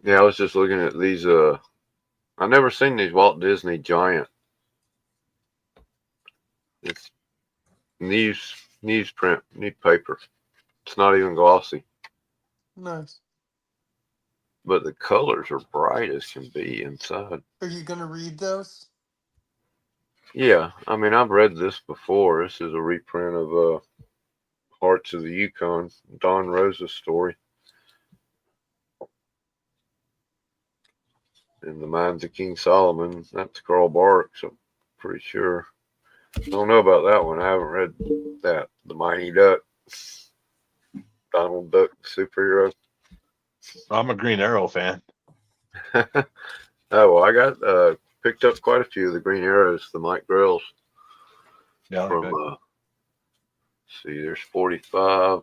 Yeah, I was just looking at these. I never seen these Walt Disney giant. It's newsprint, new paper. It's not even glossy, Nice. but the colors are bright as can be inside. Are you gonna read those? Yeah, I mean I've read this before. This is a reprint of Hearts of the Yukon, Don Rosa's story. In the Mines of King Solomon. That's Carl Barks, I'm pretty sure. Don't know about that one. I haven't read that. The Mighty Duck. Donald Duck, superhero. I'm a Green Arrow fan. Oh, well, I got picked up quite a few of the Green Arrows, the Mike Grells. Yeah, From, okay. see, there's 45,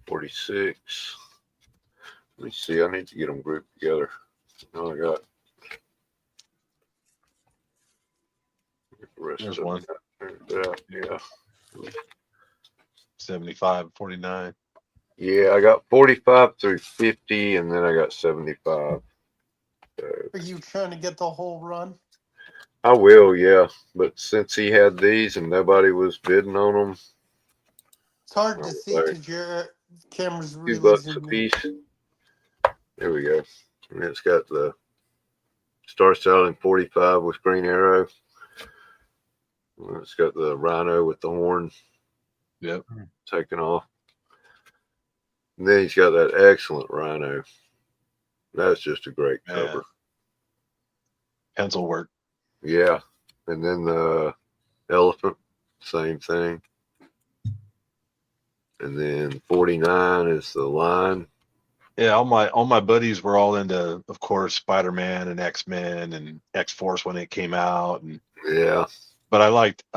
46. Let me see. I need to get them grouped together. Oh, I got the rest There's of one. that. Yeah. 75, 49. Yeah, I got 45 through 50, and then I got 75. Are you trying to get the whole run? I will, yeah. But since he had these and nobody was bidding on them, It's hard I to was see like, because your camera's really $2 a zoomed in. piece. There we go. And it's got the starts out in 45 with green arrow. It's got the rhino with the horn. Yep. Taken off. And then he's got that excellent rhino. That's just a great cover. Man. Pencil work. Yeah. And then the elephant, same thing. And then 49 is the lion. Yeah, all my buddies were all into, of course, Spider-Man and X-Men and X-Force when it came out, and yeah. But I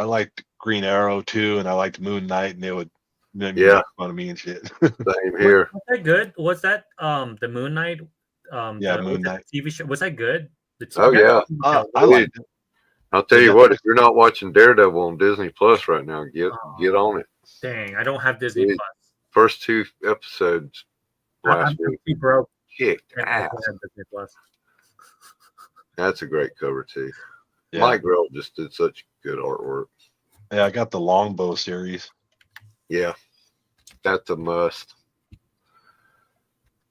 liked Green Arrow too, and I liked Moon Knight, and they would make fun of me and shit. Same here. Was that good? Was that the Moon Knight? Yeah, the, Moon Knight TV show. Was that good? Oh yeah. I liked it. I'll tell you what, if you're not watching Daredevil on Disney Plus right now, get on it. Dang, I don't have Disney Plus. First 2 episodes last I'm week. broke. Kicked I ass. don't have Disney Plus. That's a great cover too. Yeah. Mike Grell just did such good artwork. Yeah, I got the Longbow series. Yeah, that's a must.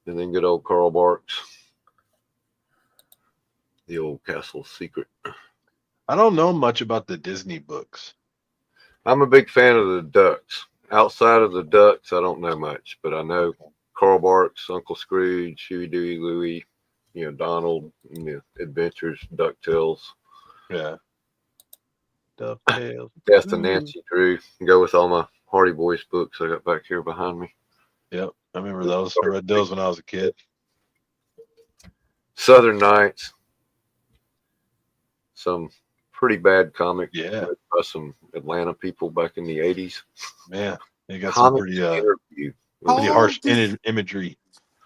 And then good old Carl Barks, the old Castle Secret. I don't know much about the Disney books. I'm a big fan of the Ducks. Outside of the Ducks, I don't know much, but I know Carl Barks, Uncle Scrooge, Huey, Dewey, Louie, Donald, Adventures, DuckTales. Yeah. DuckTales. Death of Nancy Drew. Go with all my Hardy Boys books I got back here behind me. Yep, I remember those. I read those when I was a kid. Southern Nights. Some pretty bad comic. Yeah. By some Atlanta people back in the 80s. Man, they got Comic some pretty interview. pretty harsh imagery.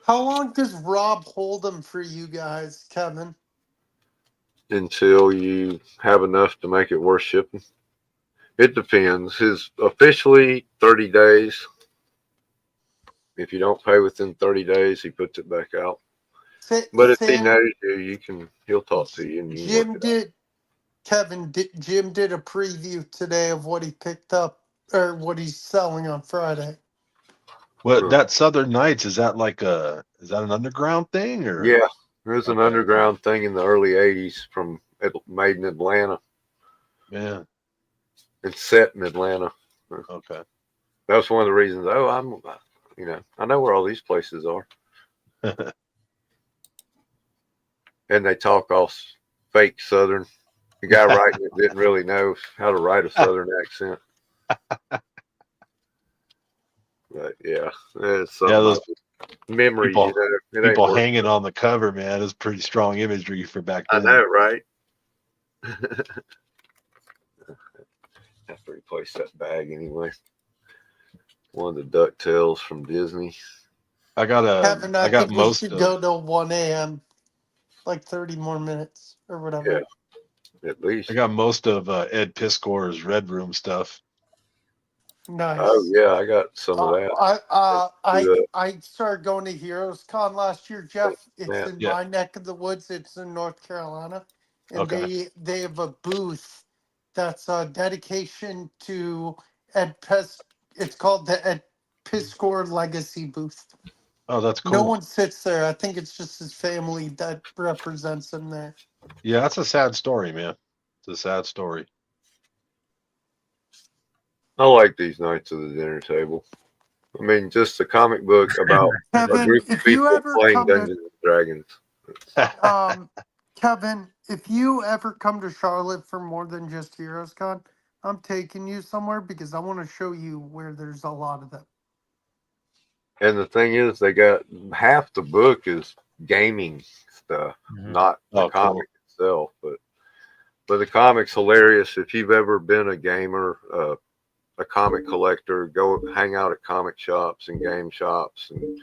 How long does Rob hold them for you guys, Kevin? Until you have enough to make it worth shipping. It depends. His officially 30 days. If you don't pay within 30 days, he puts it back out. But if he knows you, he'll talk to you. And you Jim did a preview today of what he picked up or what he's selling on Friday. What that Southern Nights, is that an underground thing, or? Yeah, there's an underground thing in the early 80s made in Atlanta. Yeah. It's set in Atlanta. Okay. That's one of the reasons. I know where all these places are. And they talk all fake Southern. The guy writing it didn't really know how to write a Southern accent. But yeah, it's those memories. People hanging on the cover, man, is pretty strong imagery for back then. I know, right? Have to replace that bag anyway. One of the DuckTales from Disney. Kevin, I think we should of go to 1 a.m. Like 30 more minutes or whatever. Yeah, at least. I got most of Ed Piskor's Red Room stuff. Nice. Oh yeah, I got some of that. I started going to Heroes Con last year, Jeff. It's in my neck of the woods. It's in North Carolina, and they have a booth that's a dedication to Ed Pes. It's called the Ed Piskor Legacy Booth. Oh, that's cool. No one sits there. I think it's just his family that represents him there. Yeah, that's a sad story, man. It's a sad story. I like these Knights of the Dinner Table. I mean, just a comic book about Kevin, a group of if you people ever playing come to- Dungeons and Dragons. Kevin, if you ever come to Charlotte for more than just Heroes Con, I'm taking you somewhere because I want to show you where there's a lot of them. And the thing is, they got half the book is gaming stuff, not the comic itself. But the comic's hilarious. If you've ever been a gamer, a comic collector, go hang out at comic shops and game shops, and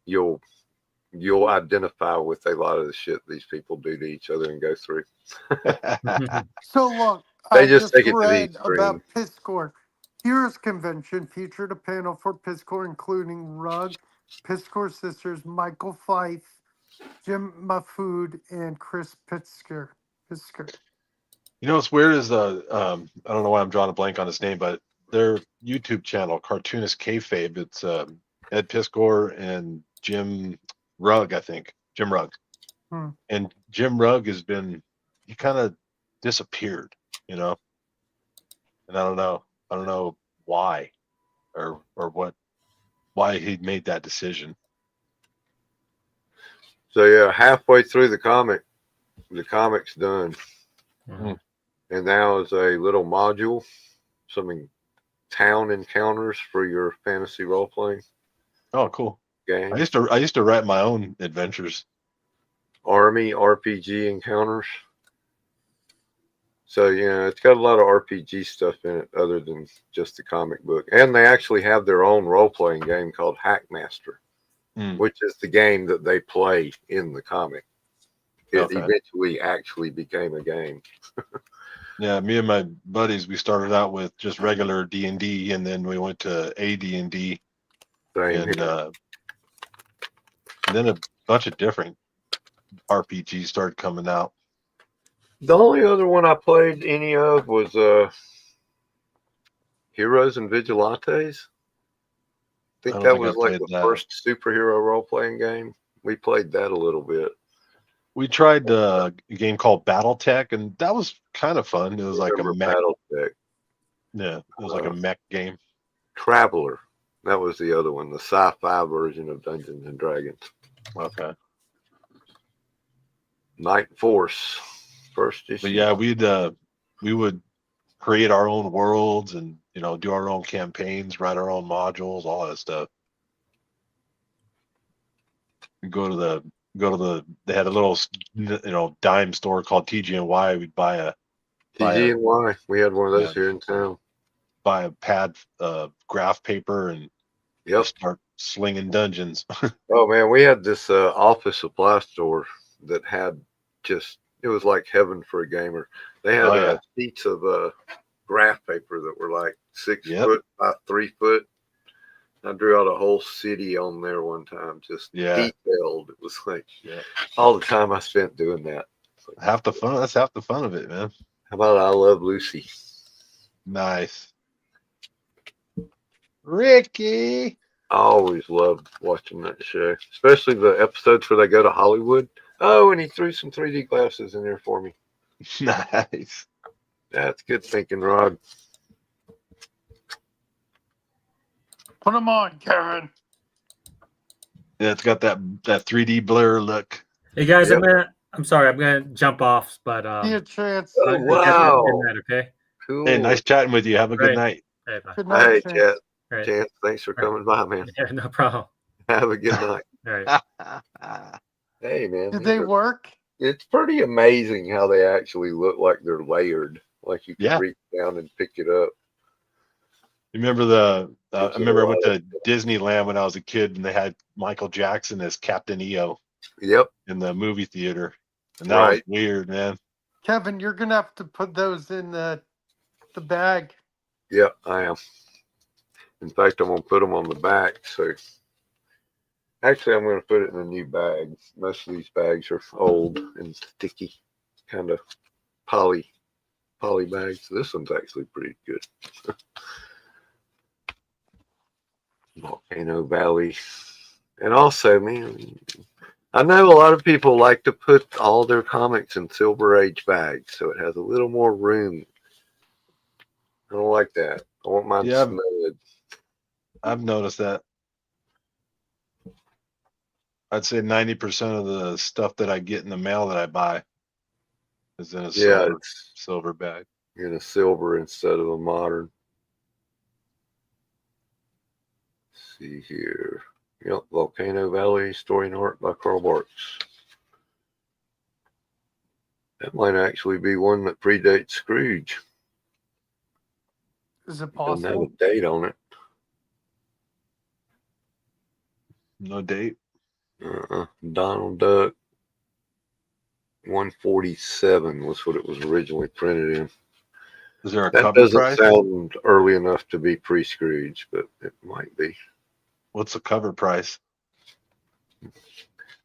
you'll you'll identify with a lot of the shit these people do to each other and go through. So look, They I just just take it to the read extreme. about Piscor. Heroes Convention featured a panel for Piscor, including Rug, Piscor sisters, Michael Fife, Jim Mafood, and Chris Pisker. You know what's weird is I don't know why I'm drawing a blank on his name, but their YouTube channel, Cartoonist Kayfabe, it's Ed Piskor and Jim Rugg, I think. Jim Rugg. Hmm. And Jim Rugg he kind of disappeared, you know? And I don't know why or why he made that decision. So yeah, halfway through the comic's done. Mhm. And now is a little module, some town encounters for your fantasy role playing Oh, cool. game. I used to write my own adventures. Army RPG encounters. So yeah, it's got a lot of RPG stuff in it other than just the comic book. And they actually have their own role playing game called Hackmaster, which is the game that they play in the comic. It eventually actually became a game. Yeah, me and my buddies, we started out with just regular D&D, and then we went to AD&D, and then a bunch of different RPGs started coming out. The only other one I played any of was Heroes and Vigilantes. I think that was like the first superhero role-playing game. We played that a little bit. We tried a game called BattleTech, and that was kind of fun. It was like a mech. BattleTech. Yeah, it was like a mech game. Traveler. That was the other one, the sci-fi version of Dungeons and Dragons. Okay. Night Force. First issue. But yeah, we would create our own worlds and do our own campaigns, write our own modules, all that stuff. Go to the they had a little dime store called TG&Y. We'd buy a TG&Y. We had one of those here in town. Buy a pad graph paper and start slinging dungeons. Oh man, we had this office supply store that had it was like heaven for a gamer. They had sheets of graph paper that were like 6 foot by 3 foot. I drew out a whole city on there one time, just detailed. It was like all the time I spent doing that. Like, half the fun. That's half the fun of it, man. How about I Love Lucy? Nice. Ricky. I always loved watching that show, especially the episodes where they go to Hollywood. Oh, and he threw some 3D glasses in there for me. Nice. That's good thinking, Rod. Put them on, Karen. Yeah, it's got that 3D blur look. Hey guys, I'm sorry, I'm gonna jump off, but see a chance. Oh, wow. Okay. Cool. Hey, nice chatting with you. Have a good night. Hey, bye. Good night, Hey, Chance. Chance, thanks for coming by, man. Yeah, no problem. Have a good night. All right. Hey, man. Did they work? It's pretty amazing how they actually look like they're layered. Like you can reach down and pick it up. Remember I remember I went to Disneyland when I was a kid, and they had Michael Jackson as Captain EO. Yep. In the movie theater, and that was weird, man. Kevin, you're gonna have to put those in the bag. Yeah, I am. In fact, I'm gonna put them on the back. So actually, I'm gonna put it in a new bag. Most of these bags are old and sticky, kind of poly bags. This one's actually pretty good. Volcano Valley. And also, man, I know a lot of people like to put all their comics in Silver Age bags, so it has a little more room. I don't like that. I want mine snug. I've noticed that. I'd say 90% of the stuff that I get in the mail that I buy is in a silver bag. In a silver instead of a modern. Let's see here. Yep, Volcano Valley, story and art by Carl Barks. That might actually be one that predates Scrooge. Is it Doesn't have possible? a date on it. No date. Donald Duck 147 was what it was originally printed in. Is there a That cover doesn't price? sound early enough to be pre-Scrooge, but it might be. What's the cover price?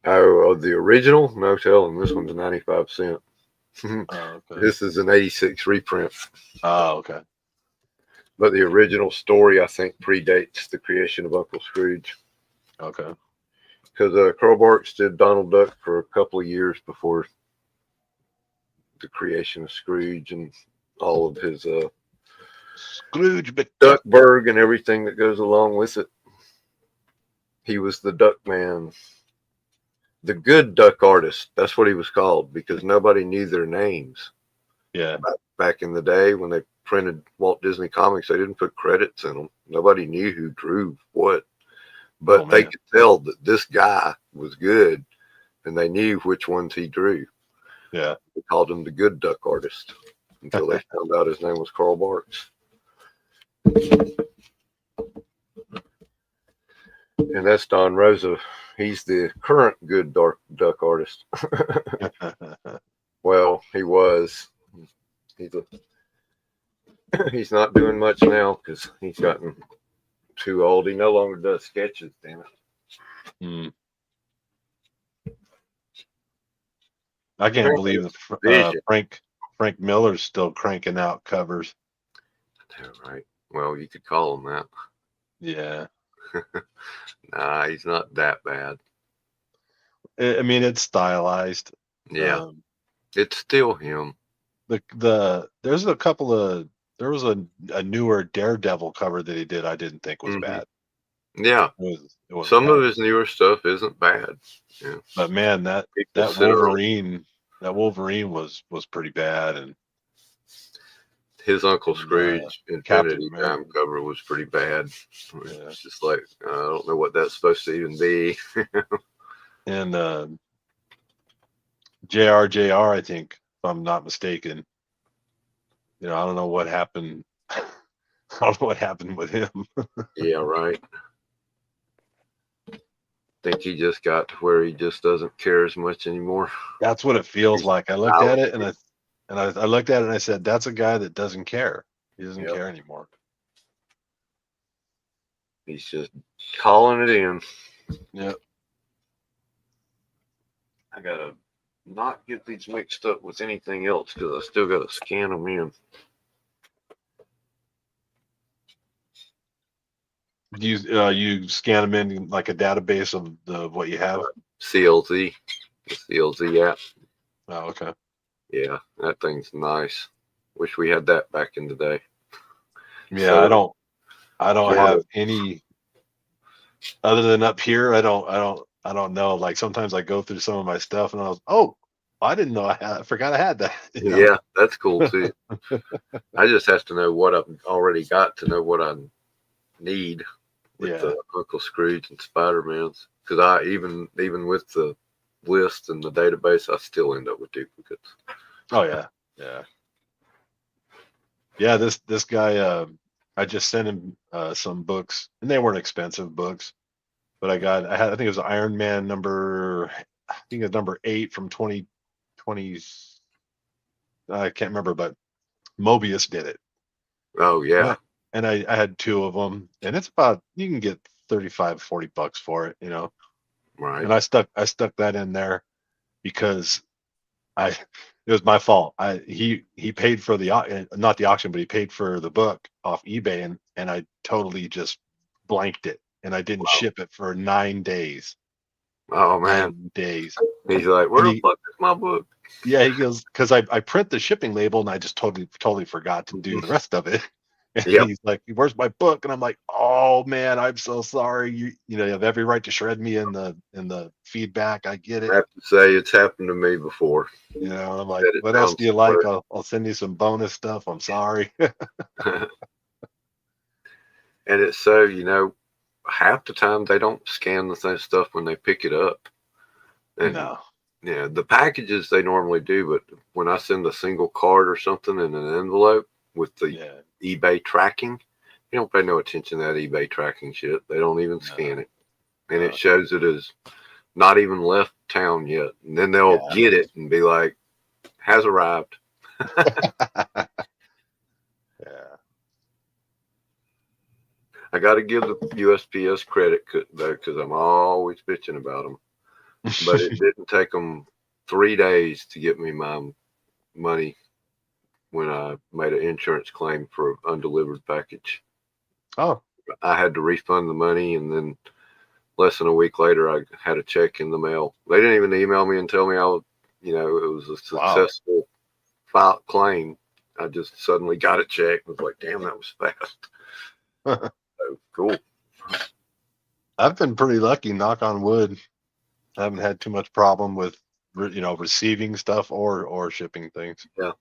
Oh, the original? No telling. This one's 95 cents. Oh, okay. This is an 86 reprint. Oh, okay. But the original story, I think, predates the creation of Uncle Scrooge. Okay. Because Carl Barks did Donald Duck for a couple of years before the creation of Scrooge and all of his Scrooge McDuck. Duckburg and everything that goes along with it. He was the Duck Man. The good duck artist. That's what he was called because nobody knew their names. Yeah. Back in the day when they printed Walt Disney comics, they didn't put credits in them. Nobody knew who drew what. But they could tell that this guy was good and they knew which ones he drew. Yeah. They called him the good duck artist until they found out his name was Carl Barks. And that's Don Rosa. He's the current good duck artist. Well, he was. He's not doing much now because he's gotten too old. He no longer does sketches, damn it. I can't believe Frank Miller's still cranking out covers. Right. Well, you could call him that. Yeah. Nah, he's not that bad. I mean, it's stylized. Yeah. It's still him. There's a couple of there was a newer Daredevil cover that he did I didn't think was bad. Yeah. It wasn't Some bad. of his newer stuff isn't bad. Yeah. But man, that Wolverine was pretty bad, and his Uncle Scrooge Infinity Time cover was pretty bad. It's just like I don't know what that's supposed to even be. And JR, I think, if I'm not mistaken. I don't know what happened. I don't know what happened with him. Yeah, right. Think he just got to where he just doesn't care as much anymore. That's what it feels like. I looked at it and I looked at it and I said, "That's a guy that doesn't care. He doesn't care anymore. He's just calling it in." Yep. I gotta not get these mixed up with anything else because I still gotta scan them in. Do you scan them in like a database of what you have? CLZ, the CLZ app. Oh, okay. Yeah, that thing's nice. Wish we had that back in the day. Yeah, So, I don't have any other than up here. I don't know. Like sometimes I go through some of my stuff and I didn't know I forgot I had that. Yeah, that's cool too. I just have to know what I've already got to know what I need with the Uncle Scrooge and Spider-Man's. Because I even with the list and the database, I still end up with duplicates. Oh yeah, yeah. This guy, I just sent him some books, and they weren't expensive books, but I think it was Iron Man number 8 from 2020. I can't remember, but Mobius did it. Oh yeah. And I had 2 of them, and it's about, you can get $35-$40 for it, Right. And I stuck that in there because it was my fault. He paid for not the auction, but he paid for the book off eBay, and I totally just blanked it, and I didn't ship it for 9 days. Oh man, 9 days. He's like, "Where the fuck is my book?" Yeah, he goes, because I print the shipping label, and I just totally forgot to do the rest of it. And he's like, "Where's my book?" And I'm like, "Oh man, I'm so sorry. You have every right to shred me in the feedback. I get it." I have to say, it's happened to me before. I'm like, "What else do you like? I'll send you some bonus stuff. I'm sorry." And it's so, half the time they don't scan the same stuff when they pick it up. And no. Yeah, the packages they normally do, but when I send a single card or something in an envelope with the eBay tracking, you don't pay no attention to that eBay tracking shit. They don't even scan it. And it shows it as not even left town yet. And then they'll get it and be like, has arrived. Yeah. I got to give the USPS credit though, because I'm always bitching about them. But it didn't take them 3 days to get me my money when I made an insurance claim for an undelivered package. Oh. I had to refund the money, and then less than a week later, I had a check in the mail. They didn't even email me and tell me it was a successful file claim. I just suddenly got a check. I was like, damn, that was fast. So, cool. I've been pretty lucky, knock on wood. I haven't had too much problem with, receiving stuff or shipping things. Yeah.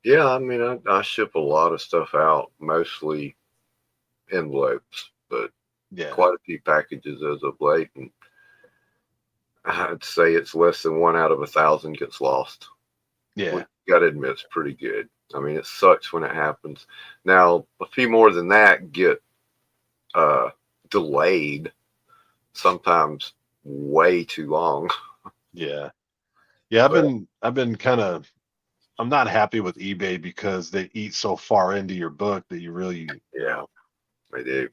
Yeah, I mean, I ship a lot of stuff out, mostly envelopes, but quite a few packages as of late. And I'd say it's less than 1 out of 1,000 gets lost. Yeah. Which you got to admit, it's pretty good. I mean, it sucks when it happens. Now, a few more than that get delayed, sometimes way too long. Yeah. Yeah, I've been kind of, I'm not happy with eBay because they eat so far into your book that you really, they do.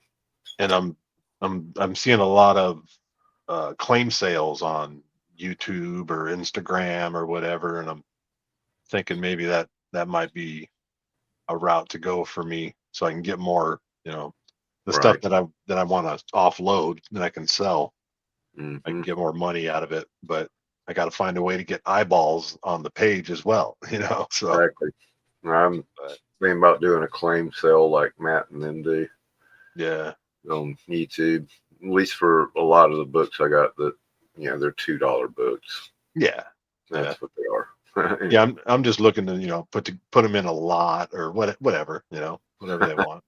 And I'm seeing a lot of claim sales on YouTube or Instagram or whatever, and I'm thinking maybe that might be a route to go for me, so I can get more, the stuff that I want to offload that I can sell. I can get more money out of it, but I got to find a way to get eyeballs on the page as well, So Exactly. I'm thinking about doing a claim sale like Matt and them do. Yeah. On YouTube, at least for a lot of the books I got that, they're $2 books. Yeah. That's what they are. Yeah, I'm just looking to put them in a lot or whatever whatever they want.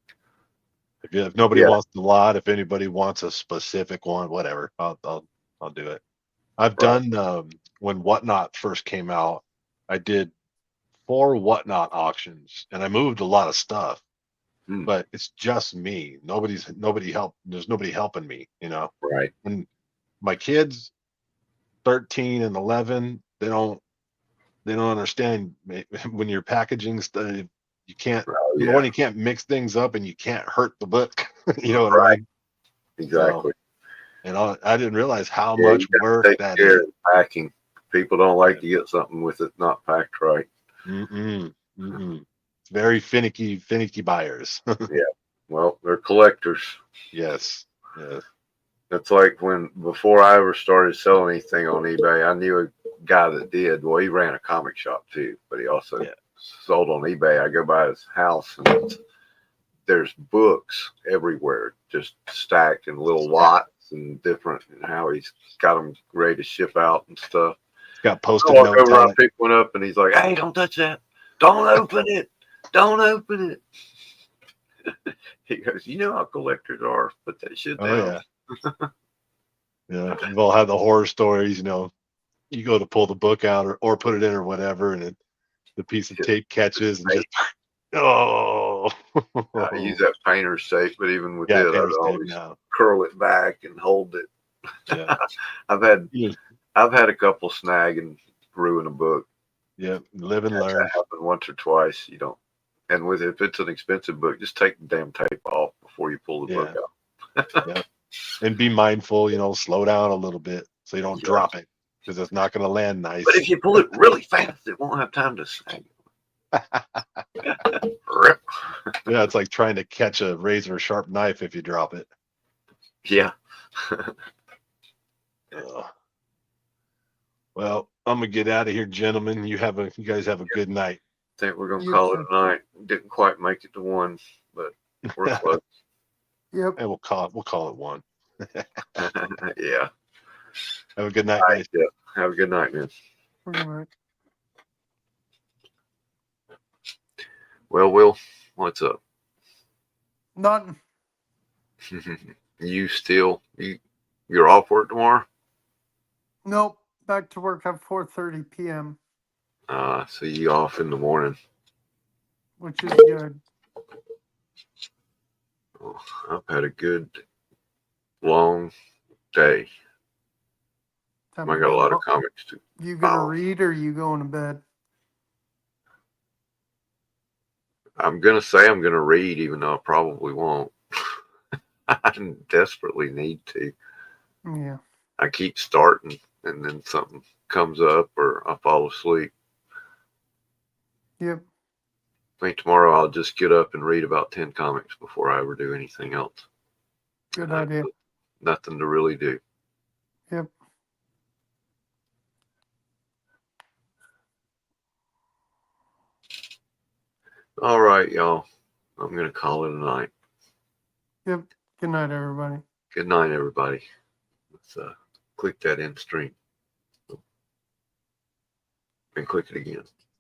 If nobody wants the lot, if anybody wants a specific one, whatever, I'll do it. I've done when Whatnot first came out, I did 4 Whatnot auctions, and I moved a lot of stuff, but it's just me. There's nobody helping me, Right. And my kids, 13 and 11, they don't understand when you're packaging stuff. You can't, number one, you can't mix things up, and you can't hurt the book. You know what I mean? Exactly. And I didn't realize how much work that is. Packing. People don't like to get something with it not packed right. Very finicky buyers. Yeah. Well, they're collectors. Yes. It's like before I ever started selling anything on eBay, I knew a guy that did. Well, he ran a comic shop too, but he also sold on eBay. I go by his house, and there's books everywhere, just stacked in little lots and different, and how he's got them ready to ship out and stuff. Got posted. I walk over, I pick one up, and he's like, "Hey, don't touch that! Don't open it! Don't open it!" He goes, "You know how collectors are. Put that shit down." Yeah, we've all had the horror stories. You go to pull the book out or put it in or whatever, and the piece of tape catches and just I use that painter's tape, but even with it, I always curl it back and hold it. Yeah. I've had a couple snag and ruin a book. Yeah, live and learn. That happened once or twice. You don't, and if it's an expensive book, just take the damn tape off before you pull the book out. And be mindful. Slow down a little bit so you don't drop it, because it's not going to land nice. But if you pull it really fast, it won't have time to snag. Yeah, it's like trying to catch a razor sharp knife if you drop it. Yeah. Well, I'm gonna get out of here, gentlemen. You guys have a good night. I think we're gonna call it a night. Didn't quite make it to 1, but we're close. Yep. And we'll call it 1. Yeah. Have a good night, guys. Yeah. Have a good night, man. Pretty much. Well, Will, what's up? Nothing. You're off work tomorrow? Nope. Back to work at 4:30 p.m. So you off in the morning. Which is good. Well, I've had a good long day. Time I to got a go lot of home. comics to. You gonna file. read or you going to bed? I'm gonna say I'm gonna read, even though I probably won't. I desperately need to. Yeah. I keep starting, and then something comes up, or I fall asleep. Yep. I think tomorrow I'll just get up and read about 10 comics before I ever do anything else. Good idea. Nothing to really do. Yep. All right, y'all. I'm gonna call it a night. Yep. Good night, everybody. Good night, everybody. Let's click that end stream and click it again.